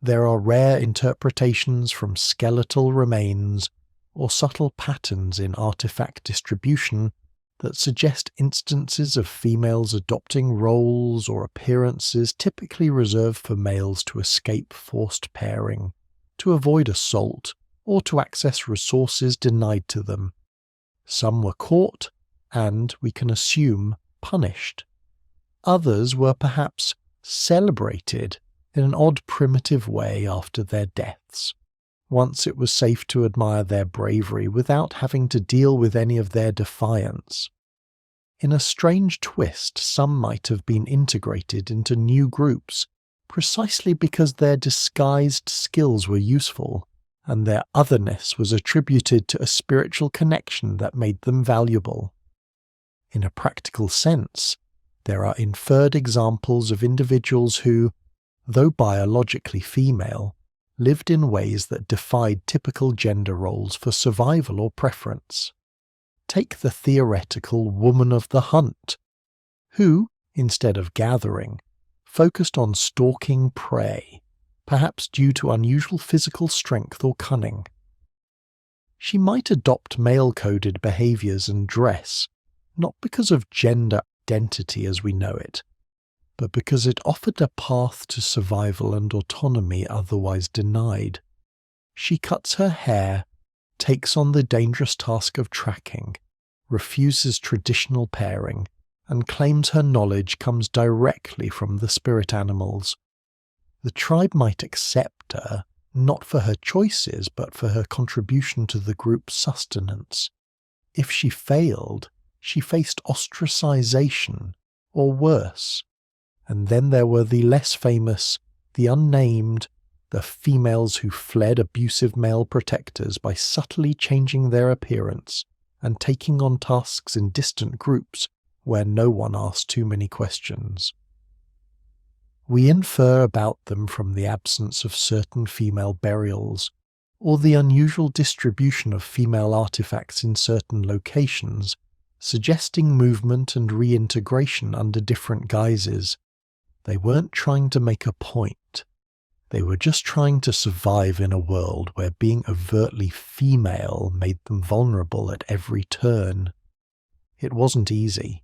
There are rare interpretations from skeletal remains or subtle patterns in artifact distribution that suggest instances of females adopting roles or appearances typically reserved for males to escape forced pairing, to avoid assault, or to access resources denied to them. Some were caught and, we can assume, punished. Others were perhaps celebrated in an odd primitive way after their deaths. Once it was safe to admire their bravery without having to deal with any of their defiance. In a strange twist, some might have been integrated into new groups, precisely because their disguised skills were useful, and their otherness was attributed to a spiritual connection that made them valuable. In a practical sense, there are inferred examples of individuals who, though biologically female, lived in ways that defied typical gender roles for survival or preference. Take the theoretical woman of the hunt, who, instead of gathering, focused on stalking prey, perhaps due to unusual physical strength or cunning. She might adopt male-coded behaviours and dress, not because of gender identity as we know it, but because it offered a path to survival and autonomy otherwise denied. She cuts her hair, takes on the dangerous task of tracking, refuses traditional pairing, and claims her knowledge comes directly from the spirit animals. The tribe might accept her, not for her choices, but for her contribution to the group's sustenance. If she failed, she faced ostracization, or worse. And then there were the less famous, the unnamed, the females who fled abusive male protectors by subtly changing their appearance and taking on tasks in distant groups where no one asked too many questions. We infer about them from the absence of certain female burials, or the unusual distribution of female artifacts in certain locations, suggesting movement and reintegration under different guises. They weren't trying to make a point. They were just trying to survive in a world where being overtly female made them vulnerable at every turn. It wasn't easy.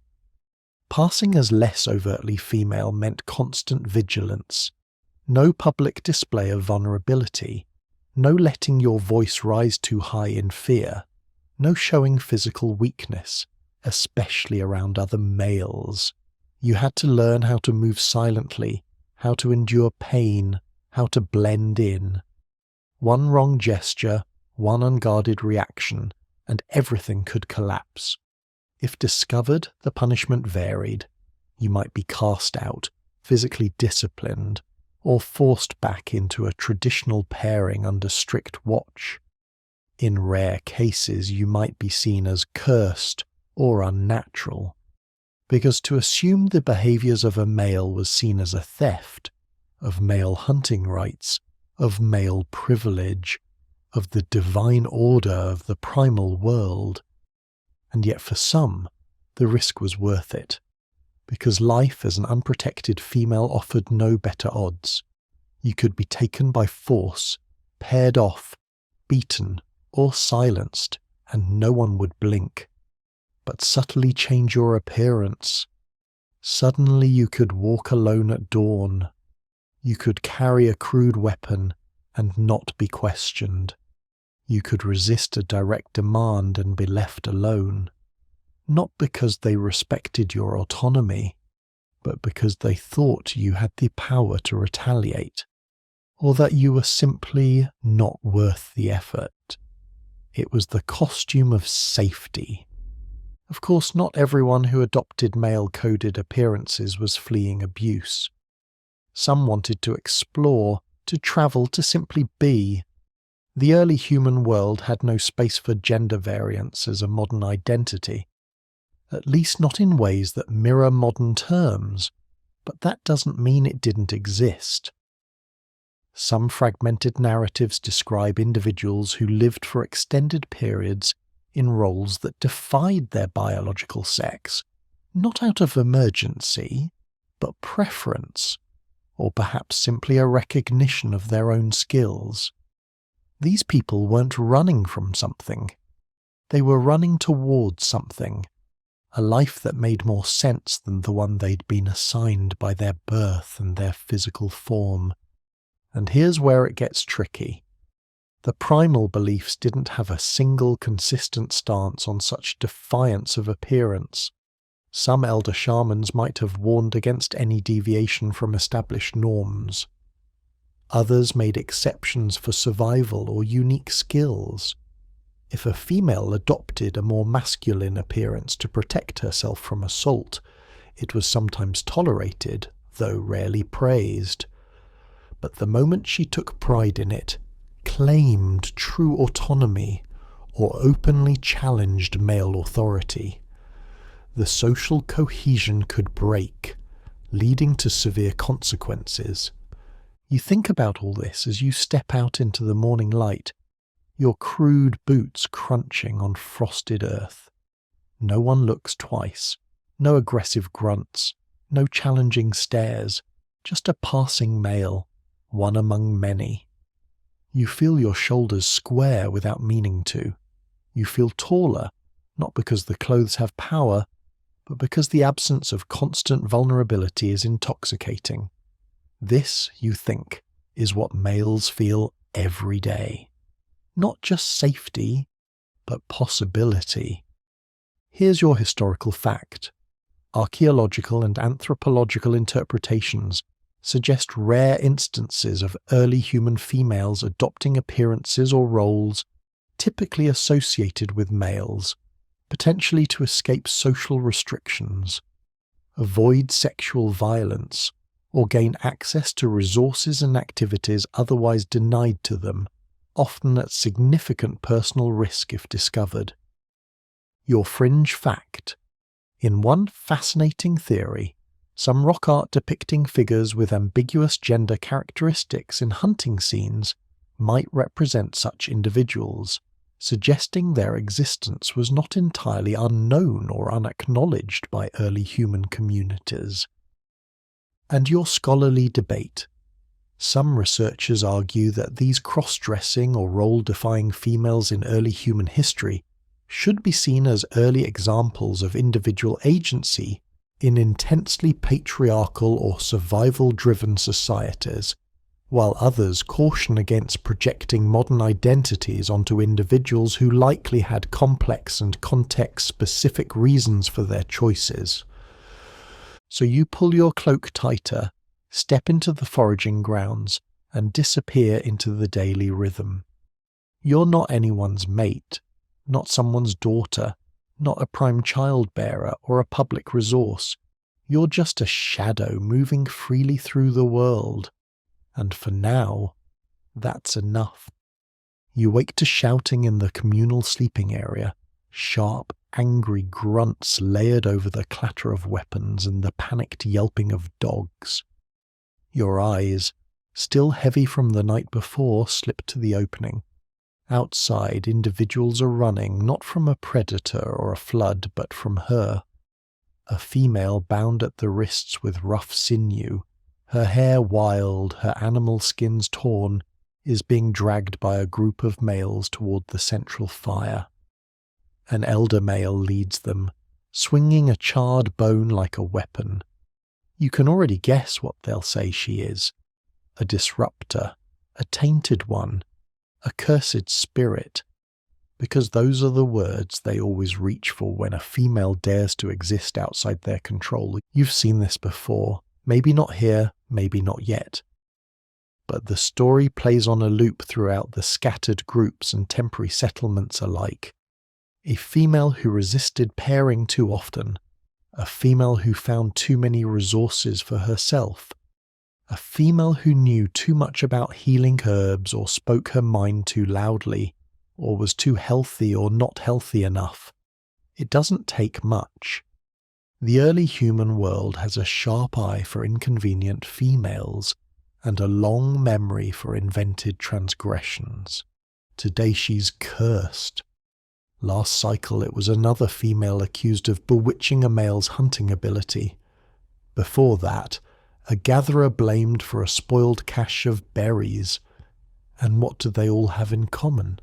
Passing as less overtly female meant constant vigilance, no public display of vulnerability, no letting your voice rise too high in fear, no showing physical weakness, especially around other males. You had to learn how to move silently, how to endure pain, how to blend in. One wrong gesture, one unguarded reaction, and everything could collapse. If discovered, the punishment varied. You might be cast out, physically disciplined, or forced back into a traditional pairing under strict watch. In rare cases, you might be seen as cursed or unnatural, because to assume the behaviours of a male was seen as a theft, of male hunting rights, of male privilege, of the divine order of the primal world. And yet for some, the risk was worth it, because life as an unprotected female offered no better odds. You could be taken by force, paired off, beaten, or silenced, and no one would blink. But subtly change your appearance. Suddenly you could walk alone at dawn. You could carry a crude weapon and not be questioned. You could resist a direct demand and be left alone. Not because they respected your autonomy, but because they thought you had the power to retaliate, or that you were simply not worth the effort. It was the costume of safety. Of course, not everyone who adopted male-coded appearances was fleeing abuse. Some wanted to explore, to travel, to simply be. The early human world had no space for gender variance as a modern identity, at least not in ways that mirror modern terms, but that doesn't mean it didn't exist. Some fragmented narratives describe individuals who lived for extended periods in roles that defied their biological sex, not out of emergency, but preference, or perhaps simply a recognition of their own skills. These people weren't running from something. They were running towards something, a life that made more sense than the one they'd been assigned by their birth and their physical form. And here's where it gets tricky. The primal beliefs didn't have a single consistent stance on such defiance of appearance. Some elder shamans might have warned against any deviation from established norms. Others made exceptions for survival or unique skills. If a female adopted a more masculine appearance to protect herself from assault, it was sometimes tolerated, though rarely praised. But the moment she took pride in it, claimed true autonomy, or openly challenged male authority, the social cohesion could break, leading to severe consequences. You think about all this as you step out into the morning light, your crude boots crunching on frosted earth. No one looks twice, no aggressive grunts, no challenging stares, just a passing male, one among many. You feel your shoulders square without meaning to. You feel taller, not because the clothes have power, but because the absence of constant vulnerability is intoxicating. This, you think, is what males feel every day. Not just safety, but possibility. Here's your historical fact. Archaeological and anthropological interpretations suggest rare instances of early human females adopting appearances or roles typically associated with males, potentially to escape social restrictions, avoid sexual violence, or gain access to resources and activities otherwise denied to them, often at significant personal risk if discovered. Your fringe fact. In one fascinating theory, some rock art depicting figures with ambiguous gender characteristics in hunting scenes might represent such individuals, suggesting their existence was not entirely unknown or unacknowledged by early human communities. And your scholarly debate. Some researchers argue that these cross-dressing or role-defying females in early human history should be seen as early examples of individual agency in intensely patriarchal or survival-driven societies, while others caution against projecting modern identities onto individuals who likely had complex and context-specific reasons for their choices. So you pull your cloak tighter, step into the foraging grounds, and disappear into the daily rhythm. You're not anyone's mate, not someone's daughter, not a prime child-bearer or a public resource. You're just a shadow moving freely through the world. And for now, that's enough. You wake to shouting in the communal sleeping area, sharp, angry grunts layered over the clatter of weapons and the panicked yelping of dogs. Your eyes, still heavy from the night before, slip to the opening. Outside, individuals are running, not from a predator or a flood, but from her. A female bound at the wrists with rough sinew, her hair wild, her animal skins torn, is being dragged by a group of males toward the central fire. An elder male leads them, swinging a charred bone like a weapon. You can already guess what they'll say she is. A disruptor, a tainted one, a cursed spirit, because those are the words they always reach for when a female dares to exist outside their control. You've seen this before, maybe not here, maybe not yet. But the story plays on a loop throughout the scattered groups and temporary settlements alike. A female who resisted pairing too often, a female who found too many resources for herself, a female who knew too much about healing herbs or spoke her mind too loudly, or was too healthy or not healthy enough. It doesn't take much. The early human world has a sharp eye for inconvenient females and a long memory for invented transgressions. Today she's cursed. Last cycle it was another female accused of bewitching a male's hunting ability. Before that, a gatherer blamed for a spoiled cache of berries. And what do they all have in common?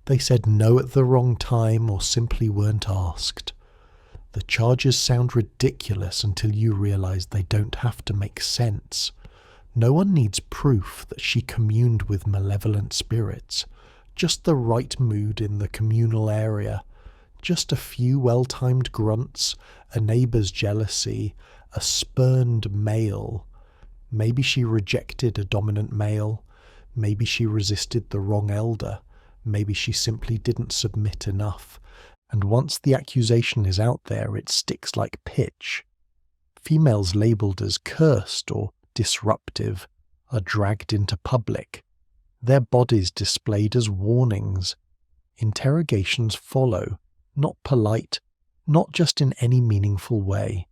They said no at the wrong time or simply weren't asked. The charges sound ridiculous until you realize they don't have to make sense. No one needs proof that she communed with malevolent spirits. Just the right mood in the communal area. Just a few well-timed grunts, a neighbour's jealousy, a spurned male. Maybe she rejected a dominant male. Maybe she resisted the wrong elder. Maybe she simply didn't submit enough. And once the accusation is out there, it sticks like pitch. Females labelled as cursed or disruptive are dragged into public. Their bodies displayed as warnings. Interrogations follow, not polite, not just in any meaningful way.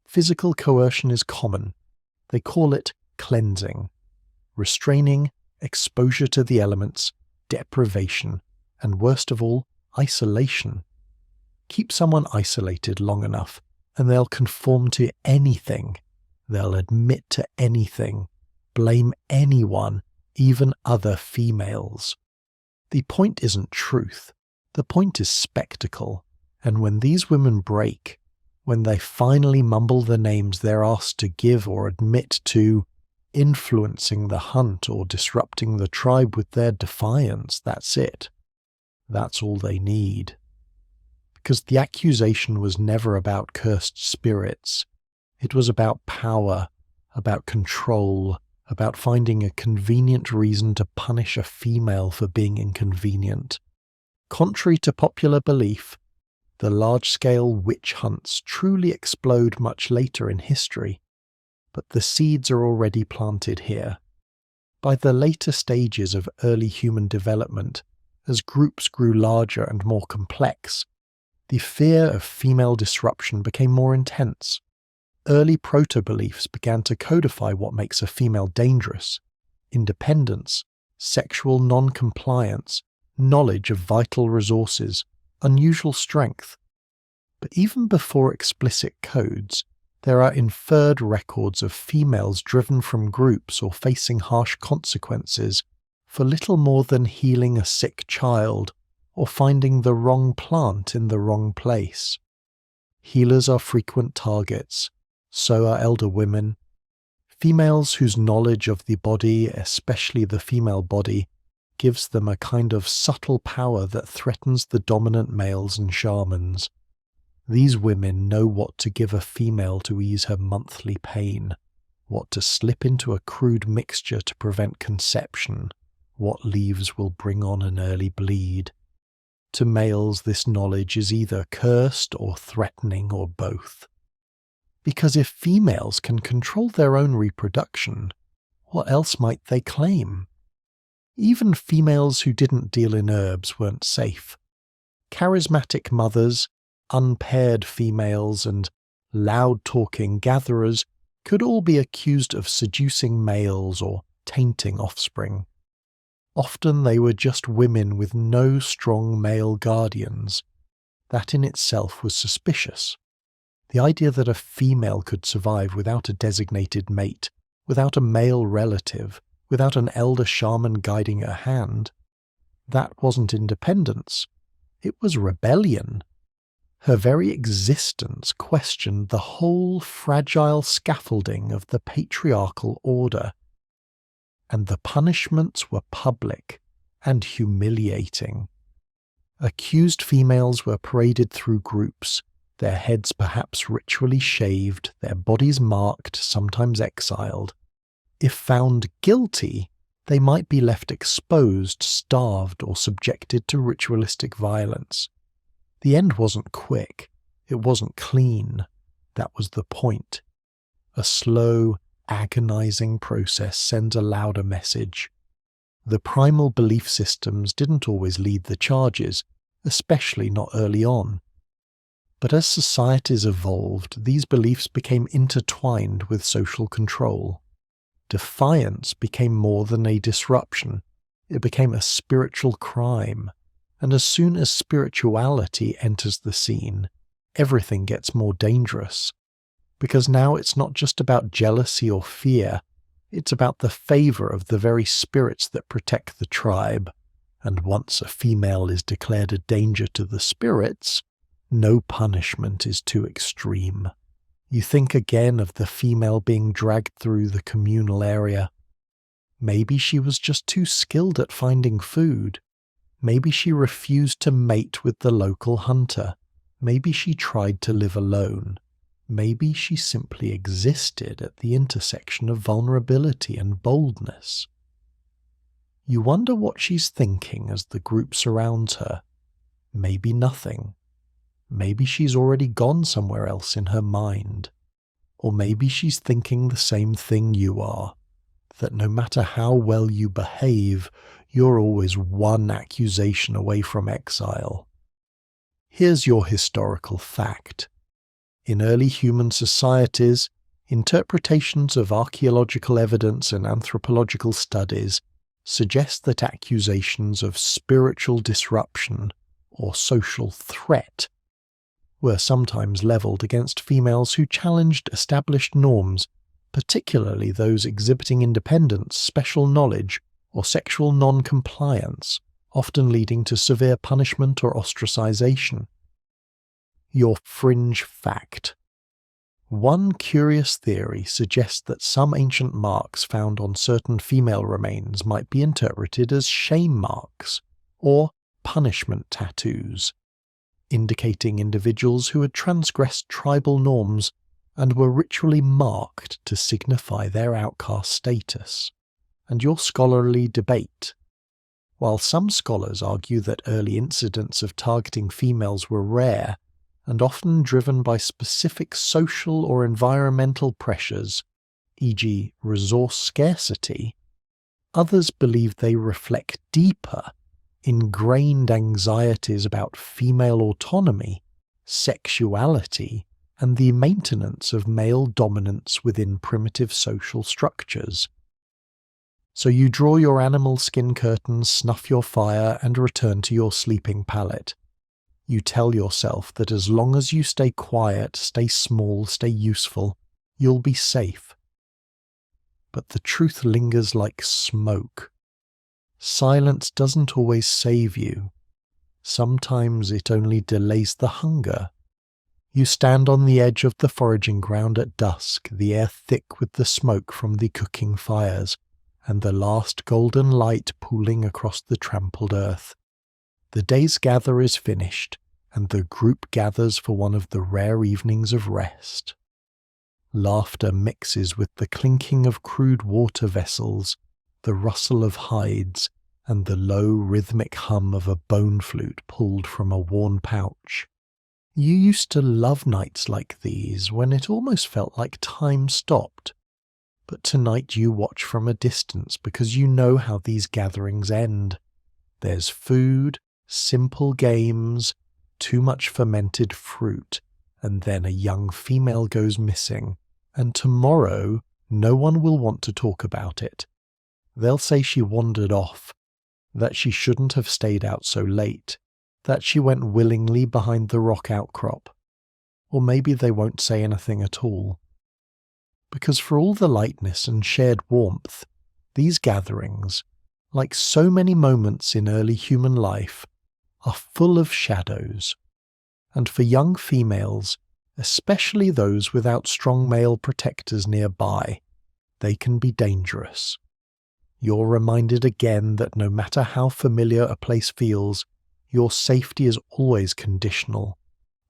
Physical coercion is common. They call it cleansing. Restraining, exposure to the elements, deprivation, and worst of all, isolation. Keep someone isolated long enough, and they'll conform to anything. They'll admit to anything, blame anyone, even other females. The point isn't truth. The point is spectacle, and when these women break, when they finally mumble the names they're asked to give or admit to, influencing the hunt or disrupting the tribe with their defiance, that's it. That's all they need. Because the accusation was never about cursed spirits. It was about power, about control, about finding a convenient reason to punish a female for being inconvenient. Contrary to popular belief, the large-scale witch hunts truly explode much later in history, but the seeds are already planted here. By the later stages of early human development, as groups grew larger and more complex, the fear of female disruption became more intense. Early proto-beliefs began to codify what makes a female dangerous: independence, sexual non-compliance, knowledge of vital resources, unusual strength. But even before explicit codes, there are inferred records of females driven from groups or facing harsh consequences for little more than healing a sick child or finding the wrong plant in the wrong place. Healers are frequent targets, so are elder women. Females whose knowledge of the body, especially the female body, gives them a kind of subtle power that threatens the dominant males and shamans. These women know what to give a female to ease her monthly pain, what to slip into a crude mixture to prevent conception, what leaves will bring on an early bleed. To males, this knowledge is either cursed or threatening or both. Because if females can control their own reproduction, what else might they claim? Even females who didn't deal in herbs weren't safe. Charismatic mothers, unpaired females, and loud-talking gatherers could all be accused of seducing males or tainting offspring. Often they were just women with no strong male guardians. That in itself was suspicious. The idea that a female could survive without a designated mate, without a male relative, without an elder shaman guiding her hand, that wasn't independence. It was rebellion. Her very existence questioned the whole fragile scaffolding of the patriarchal order. And the punishments were public and humiliating. Accused females were paraded through groups, their heads perhaps ritually shaved, their bodies marked, sometimes exiled. If found guilty, they might be left exposed, starved, or subjected to ritualistic violence. The end wasn't quick. It wasn't clean. That was the point. A slow, agonizing process sends a louder message. The primal belief systems didn't always lead the charges, especially not early on. But as societies evolved, these beliefs became intertwined with social control. Defiance became more than a disruption. It became a spiritual crime. And as soon as spirituality enters the scene, everything gets more dangerous. Because now it's not just about jealousy or fear, it's about the favor of the very spirits that protect the tribe. And once a female is declared a danger to the spirits, no punishment is too extreme. You think again of the female being dragged through the communal area. Maybe she was just too skilled at finding food. Maybe she refused to mate with the local hunter. Maybe she tried to live alone. Maybe she simply existed at the intersection of vulnerability and boldness. You wonder what she's thinking as the group surrounds her. Maybe nothing. Maybe she's already gone somewhere else in her mind. Or maybe she's thinking the same thing you are, that no matter how well you behave, you're always one accusation away from exile. Here's your historical fact. In early human societies, interpretations of archaeological evidence and anthropological studies suggest that accusations of spiritual disruption or social threat were sometimes levelled against females who challenged established norms, particularly those exhibiting independence, special knowledge, or sexual non-compliance, often leading to severe punishment or ostracization. Your fringe fact. One curious theory suggests that some ancient marks found on certain female remains might be interpreted as shame marks or punishment tattoos, indicating individuals who had transgressed tribal norms and were ritually marked to signify their outcast status. And your scholarly debate. While some scholars argue that early incidents of targeting females were rare and often driven by specific social or environmental pressures, e.g. resource scarcity, others believe they reflect deeper, ingrained anxieties about female autonomy, sexuality, and the maintenance of male dominance within primitive social structures. So you draw your animal skin curtains, snuff your fire, and return to your sleeping pallet. You tell yourself that as long as you stay quiet, stay small, stay useful, you'll be safe. But the truth lingers like smoke. Silence doesn't always save you. Sometimes it only delays the hunger. You stand on the edge of the foraging ground at dusk, the air thick with the smoke from the cooking fires, and the last golden light pooling across the trampled earth. The day's gather is finished, and the group gathers for one of the rare evenings of rest. Laughter mixes with the clinking of crude water vessels, the rustle of hides, and the low rhythmic hum of a bone flute pulled from a worn pouch. You used to love nights like these when it almost felt like time stopped. But tonight you watch from a distance because you know how these gatherings end. There's food, simple games, too much fermented fruit, and then a young female goes missing, and tomorrow no one will want to talk about it. They'll say she wandered off, that she shouldn't have stayed out so late, that she went willingly behind the rock outcrop. Or maybe they won't say anything at all. Because for all the lightness and shared warmth, these gatherings, like so many moments in early human life, are full of shadows. And for young females, especially those without strong male protectors nearby, they can be dangerous. You're reminded again that no matter how familiar a place feels, your safety is always conditional,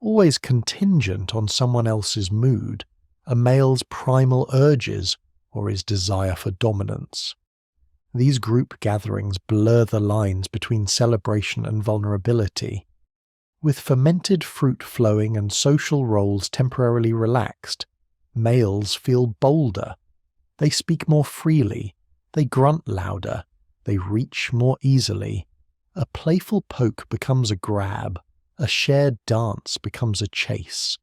always contingent on someone else's mood, a male's primal urges, or his desire for dominance. These group gatherings blur the lines between celebration and vulnerability. With fermented fruit flowing and social roles temporarily relaxed, males feel bolder. They speak more freely, they grunt louder, they reach more easily. A playful poke becomes a grab, a shared dance becomes a chase.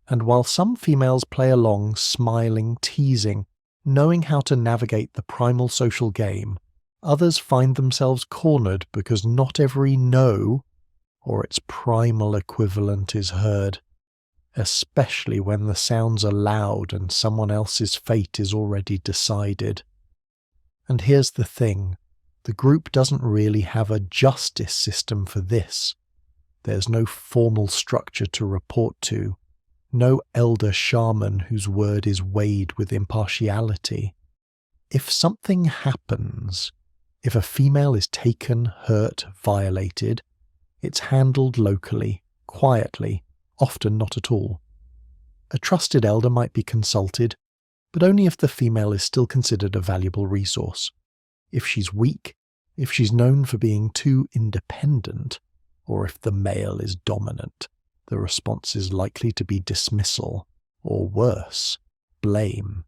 And while some females play along, smiling, teasing, knowing how to navigate the primal social game, others find themselves cornered because not every no, or its primal equivalent, is heard, especially when the sounds are loud and someone else's fate is already decided. And here's the thing, the group doesn't really have a justice system for this. There's no formal structure to report to, no elder shaman whose word is weighed with impartiality. If something happens, if a female is taken, hurt, violated, it's handled locally, quietly, often not at all. A trusted elder might be consulted, but only if the female is still considered a valuable resource. If she's weak, if she's known for being too independent, or if the male is dominant, the response is likely to be dismissal, or worse, blame.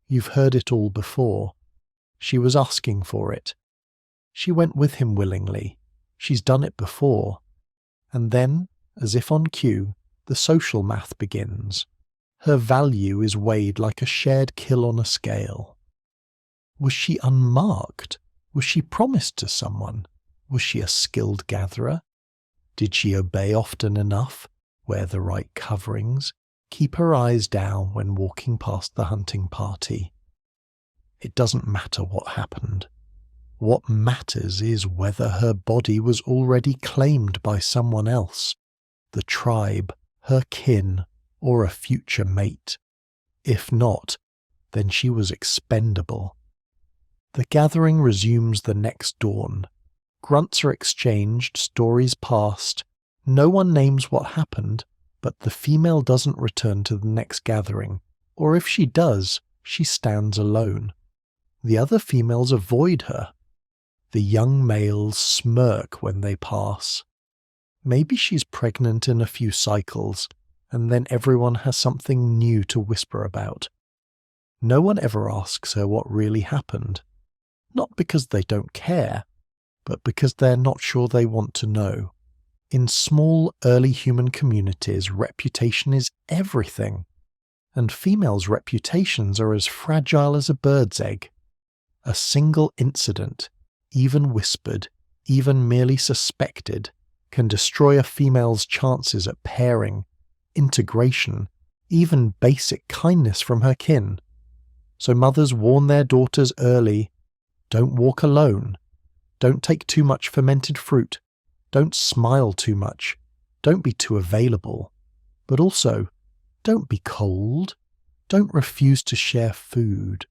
You've heard it all before. She was asking for it. She went with him willingly. She's done it before. And then, as if on cue, the social math begins. Her value is weighed like a shared kill on a scale. Was she unmarked? Was she promised to someone? Was she a skilled gatherer? Did she obey often enough? Wear the right coverings, keep her eyes down when walking past the hunting party? It doesn't matter what happened. What matters is whether her body was already claimed by someone else, the tribe, her kin, or a future mate. If not, then she was expendable. The gathering resumes the next dawn. Grunts are exchanged, stories passed. No one names what happened, but the female doesn't return to the next gathering, or if she does, she stands alone. The other females avoid her. The young males smirk when they pass. Maybe she's pregnant in a few cycles, and then everyone has something new to whisper about. No one ever asks her what really happened. Not because they don't care, but because they're not sure they want to know. In small, early human communities, reputation is everything. And females' reputations are as fragile as a bird's egg. A single incident, even whispered, even merely suspected, can destroy a female's chances at pairing, integration, even basic kindness from her kin. So mothers warn their daughters early, don't walk alone, don't take too much fermented fruit, don't smile too much, don't be too available, but also, don't be cold, don't refuse to share food,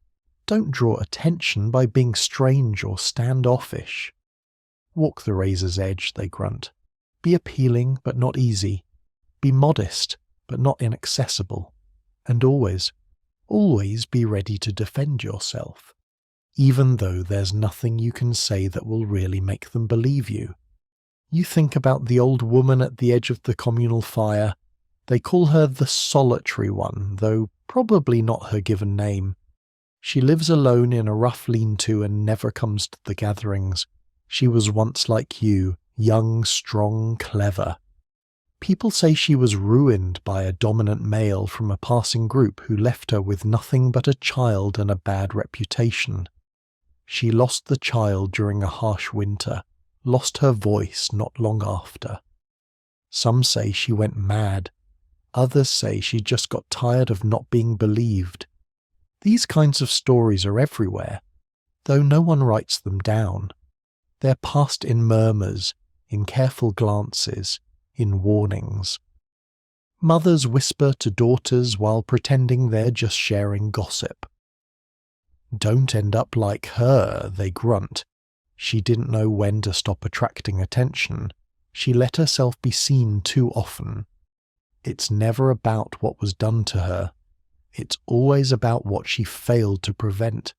don't draw attention by being strange or standoffish. Walk the razor's edge, they grunt. Be appealing, but not easy. Be modest, but not inaccessible. And always, always be ready to defend yourself, even though there's nothing you can say that will really make them believe you. You think about the old woman at the edge of the communal fire. They call her the solitary one, though probably not her given name. She lives alone in a rough lean-to and never comes to the gatherings. She was once like you, young, strong, clever. People say she was ruined by a dominant male from a passing group who left her with nothing but a child and a bad reputation. She lost the child during a harsh winter, lost her voice not long after. Some say she went mad. Others say she just got tired of not being believed. These kinds of stories are everywhere, though no one writes them down. They're passed in murmurs, in careful glances, in warnings. Mothers whisper to daughters while pretending they're just sharing gossip. Don't end up like her, they grunt. She didn't know when to stop attracting attention. She let herself be seen too often. It's never about what was done to her. It's always about what she failed to prevent.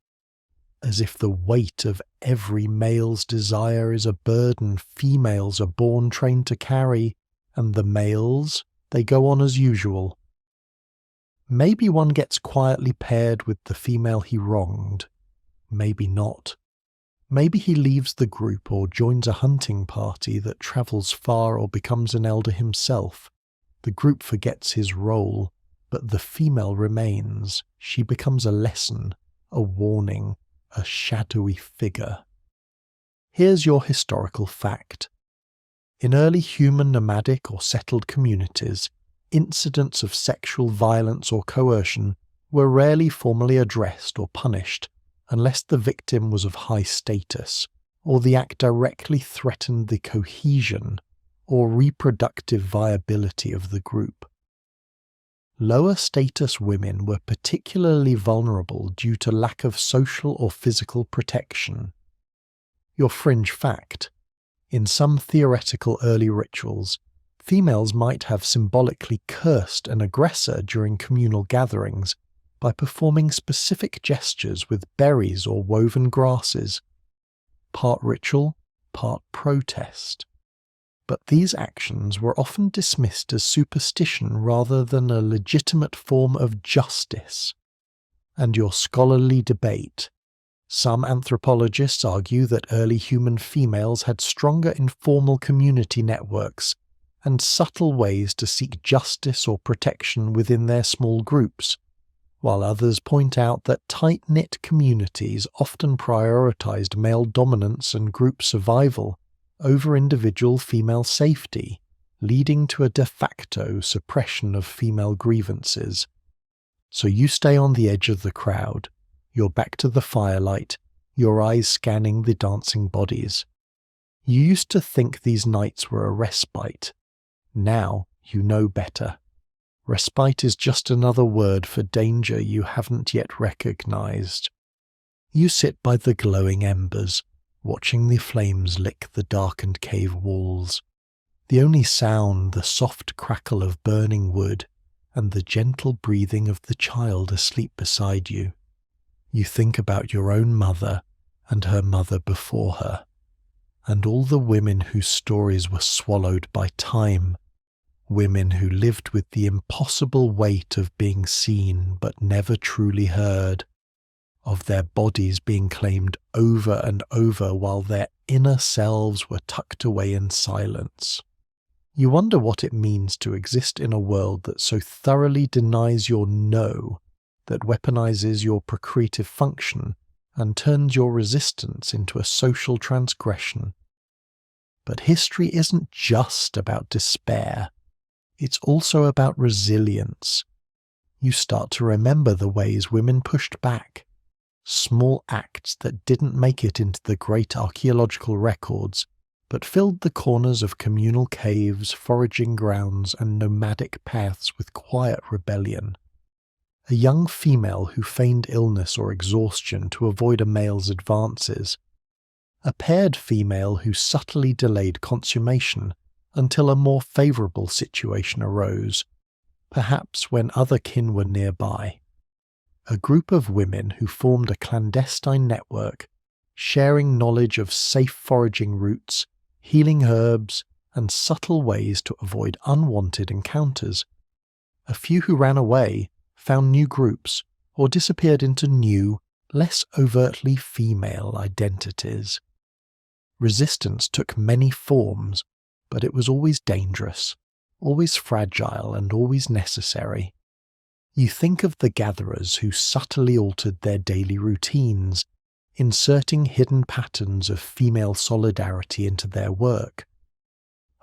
As if the weight of every male's desire is a burden females are born trained to carry, and the males, they go on as usual. Maybe one gets quietly paired with the female he wronged. Maybe not. Maybe he leaves the group or joins a hunting party that travels far or becomes an elder himself. The group forgets his role, but the female remains. She becomes a lesson, a warning, a shadowy figure. Here's your historical fact. In early human nomadic or settled communities, incidents of sexual violence or coercion were rarely formally addressed or punished, unless the victim was of high status, or the act directly threatened the cohesion or reproductive viability of the group. Lower status women were particularly vulnerable due to lack of social or physical protection. Your fringe fact: in some theoretical early rituals, females might have symbolically cursed an aggressor during communal gatherings by performing specific gestures with berries or woven grasses. Part ritual, part protest. But these actions were often dismissed as superstition rather than a legitimate form of justice. And your scholarly debate. Some anthropologists argue that early human females had stronger informal community networks and subtle ways to seek justice or protection within their small groups, while others point out that tight-knit communities often prioritized male dominance and group survival over individual female safety, leading to a de facto suppression of female grievances. So you stay on the edge of the crowd, your back to the firelight, your eyes scanning the dancing bodies. You used to think these nights were a respite. Now you know better. Respite is just another word for danger you haven't yet recognized. You sit by the glowing embers, watching the flames lick the darkened cave walls. The only sound, the soft crackle of burning wood and the gentle breathing of the child asleep beside you. You think about your own mother and her mother before her, and all the women whose stories were swallowed by time, women who lived with the impossible weight of being seen but never truly heard, of their bodies being claimed over and over while their inner selves were tucked away in silence. You wonder what it means to exist in a world that so thoroughly denies your no, that weaponizes your procreative function and turns your resistance into a social transgression. But history isn't just about despair. It's also about resilience. You start to remember the ways women pushed back, small acts that didn't make it into the great archaeological records, but filled the corners of communal caves, foraging grounds, and nomadic paths with quiet rebellion. A young female who feigned illness or exhaustion to avoid a male's advances. A paired female who subtly delayed consummation until a more favourable situation arose, perhaps when other kin were nearby. A group of women who formed a clandestine network, sharing knowledge of safe foraging routes, healing herbs, and subtle ways to avoid unwanted encounters. A few who ran away, found new groups, or disappeared into new, less overtly female identities. Resistance took many forms, but it was always dangerous, always fragile, and always necessary. You think of the gatherers who subtly altered their daily routines, inserting hidden patterns of female solidarity into their work.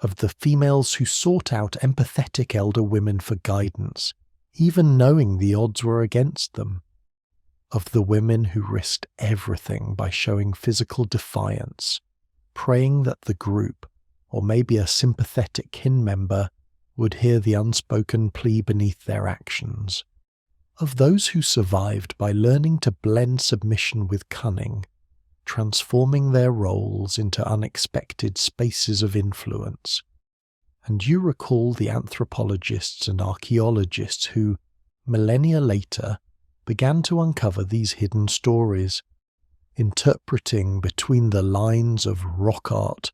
Of the females who sought out empathetic elder women for guidance, even knowing the odds were against them. Of the women who risked everything by showing physical defiance, praying that the group, or maybe a sympathetic kin member, would hear the unspoken plea beneath their actions. Of those who survived by learning to blend submission with cunning, transforming their roles into unexpected spaces of influence. And you recall the anthropologists and archaeologists who, millennia later, began to uncover these hidden stories, interpreting between the lines of rock art,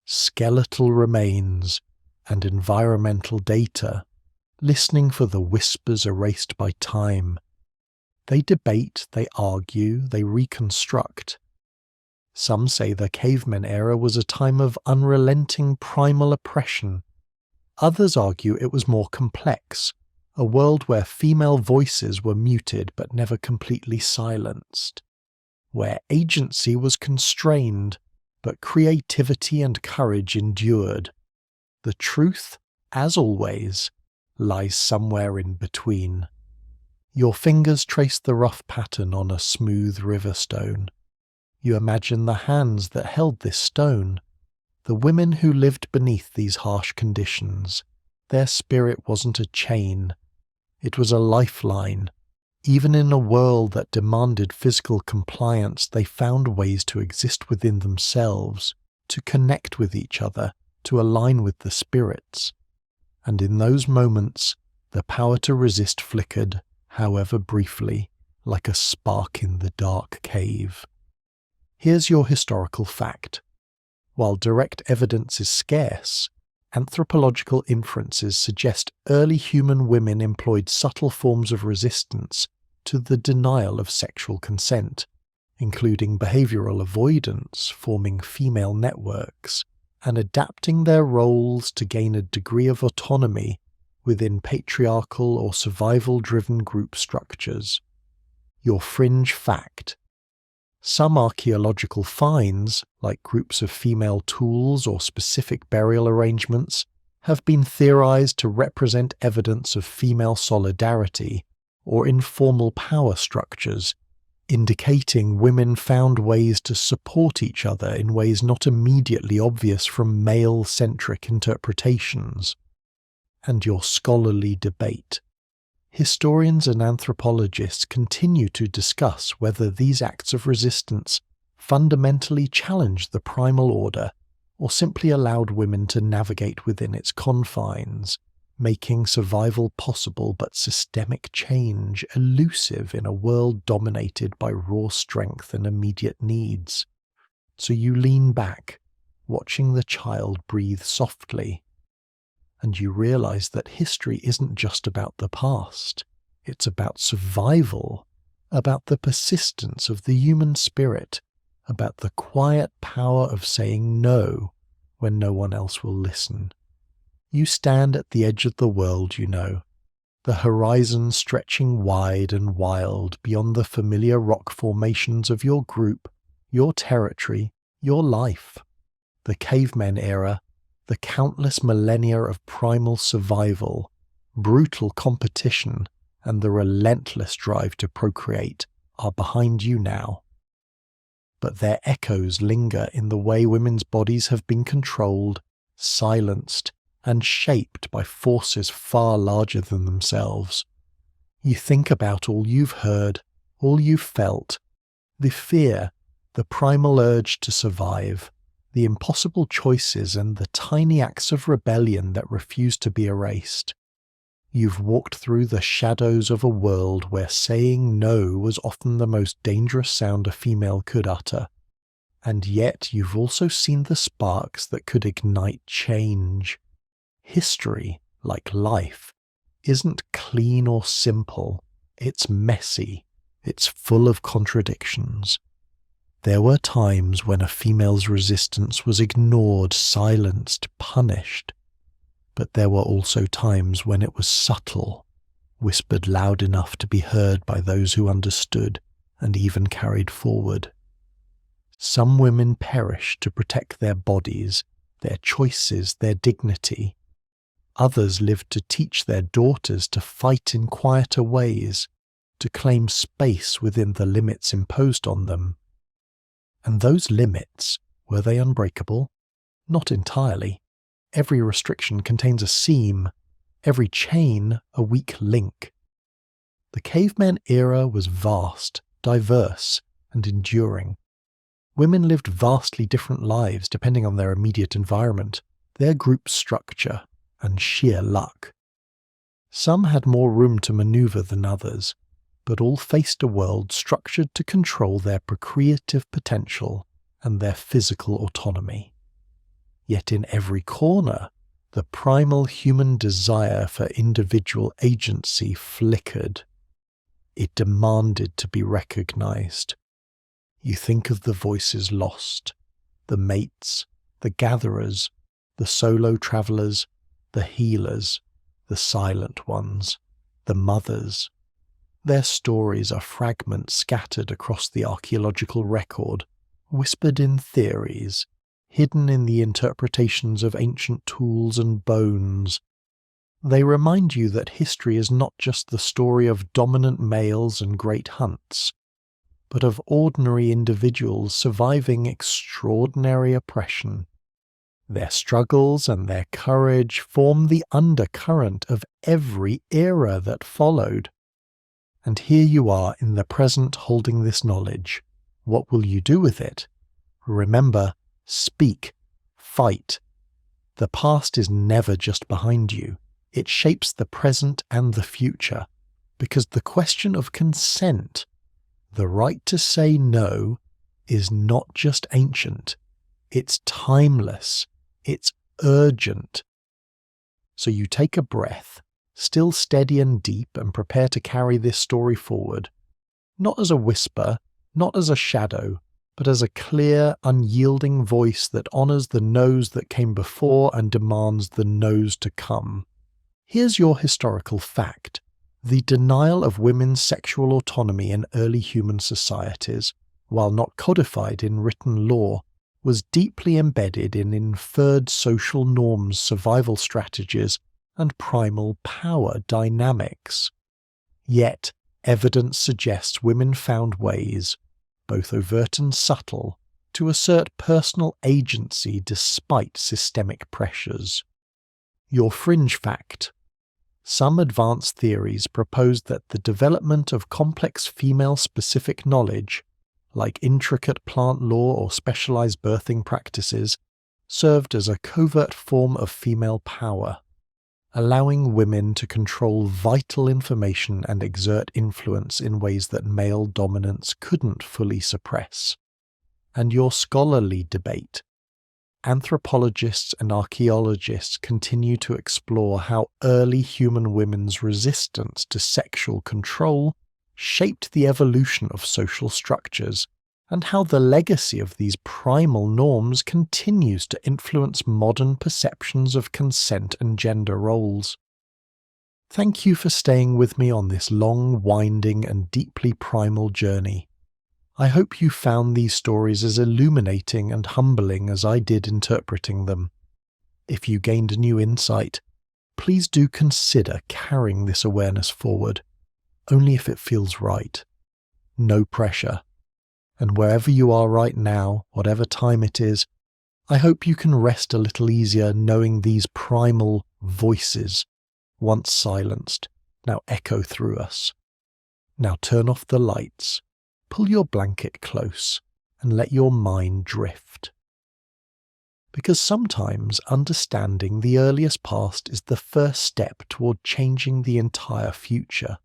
skeletal remains, and environmental data, listening for the whispers erased by time. They debate, they argue, they reconstruct. Some say the Cavemen era was a time of unrelenting primal oppression. Others argue it was more complex, a world where female voices were muted but never completely silenced, where agency was constrained, but creativity and courage endured. The truth, as always, lies somewhere in between. Your fingers trace the rough pattern on a smooth river stone. You imagine the hands that held this stone, the women who lived beneath these harsh conditions. Their spirit wasn't a chain, it was a lifeline. Even in a world that demanded physical compliance, they found ways to exist within themselves, to connect with each other, to align with the spirits. And in those moments, the power to resist flickered, however briefly, like a spark in the dark cave. Here's your historical fact. While direct evidence is scarce, anthropological inferences suggest early human women employed subtle forms of resistance to the denial of sexual consent, including behavioral avoidance, forming female networks, and adapting their roles to gain a degree of autonomy within patriarchal or survival-driven group structures. Your fringe fact. Some archaeological finds, like groups of female tools or specific burial arrangements, have been theorized to represent evidence of female solidarity or informal power structures, indicating women found ways to support each other in ways not immediately obvious from male-centric interpretations. And your scholarly debate. Historians and anthropologists continue to discuss whether these acts of resistance fundamentally challenged the primal order or simply allowed women to navigate within its confines, making survival possible but systemic change elusive in a world dominated by raw strength and immediate needs. So you lean back, watching the child breathe softly, and you realize that history isn't just about the past. It's about survival, about the persistence of the human spirit, about the quiet power of saying no when no one else will listen. You stand at the edge of the world, you know, the horizon stretching wide and wild beyond the familiar rock formations of your group, your territory, your life. The cavemen era, the countless millennia of primal survival, brutal competition, and the relentless drive to procreate are behind you now. But their echoes linger in the way women's bodies have been controlled, silenced, and shaped by forces far larger than themselves. You think about all you've heard, all you've felt, the fear, the primal urge to survive, the impossible choices and the tiny acts of rebellion that refuse to be erased. You've walked through the shadows of a world where saying no was often the most dangerous sound a female could utter, and yet you've also seen the sparks that could ignite change. History, like life, isn't clean or simple. It's messy. It's full of contradictions. There were times when a female's resistance was ignored, silenced, punished. But there were also times when it was subtle, whispered loud enough to be heard by those who understood and even carried forward. Some women perished to protect their bodies, their choices, their dignity. Others lived to teach their daughters to fight in quieter ways, to claim space within the limits imposed on them. And those limits, were they unbreakable? Not entirely. Every restriction contains a seam, every chain a weak link. The caveman era was vast, diverse, and enduring. Women lived vastly different lives depending on their immediate environment, their group structure, and sheer luck. Some had more room to maneuver than others, but all faced a world structured to control their procreative potential and their physical autonomy. Yet in every corner, the primal human desire for individual agency flickered. It demanded to be recognized. You think of the voices lost, the mates, the gatherers, the solo travelers, the healers, the silent ones, the mothers. Their stories are fragments scattered across the archaeological record, whispered in theories, hidden in the interpretations of ancient tools and bones. They remind you that history is not just the story of dominant males and great hunts, but of ordinary individuals surviving extraordinary oppression. Their struggles and their courage form the undercurrent of every era that followed. And here you are in the present holding this knowledge. What will you do with it? Remember, speak, fight. The past is never just behind you. It shapes the present and the future, because the question of consent, the right to say no, is not just ancient. It's timeless. It's urgent. So you take a breath, still steady and deep, and prepare to carry this story forward, not as a whisper, not as a shadow, but as a clear, unyielding voice that honors the no's that came before and demands the no's to come. Here's your historical fact. The denial of women's sexual autonomy in early human societies, while not codified in written law, was deeply embedded in inferred social norms, survival strategies, and primal power dynamics. Yet, evidence suggests women found ways, both overt and subtle, to assert personal agency despite systemic pressures. Your fringe fact. Some advanced theories propose that the development of complex female-specific knowledge, like intricate plant lore or specialized birthing practices, served as a covert form of female power, allowing women to control vital information and exert influence in ways that male dominance couldn't fully suppress. And your scholarly debate. Anthropologists and archaeologists continue to explore how early human women's resistance to sexual control shaped the evolution of social structures, and how the legacy of these primal norms continues to influence modern perceptions of consent and gender roles. Thank you for staying with me on this long, winding, and deeply primal journey. I hope you found these stories as illuminating and humbling as I did interpreting them. If you gained a new insight, please do consider carrying this awareness forward, only if it feels right. No pressure. And wherever you are right now, whatever time it is, I hope you can rest a little easier knowing these primal voices, once silenced, now echo through us. Now turn off the lights. Pull your blanket close and let your mind drift. Because sometimes understanding the earliest past is the first step toward changing the entire future.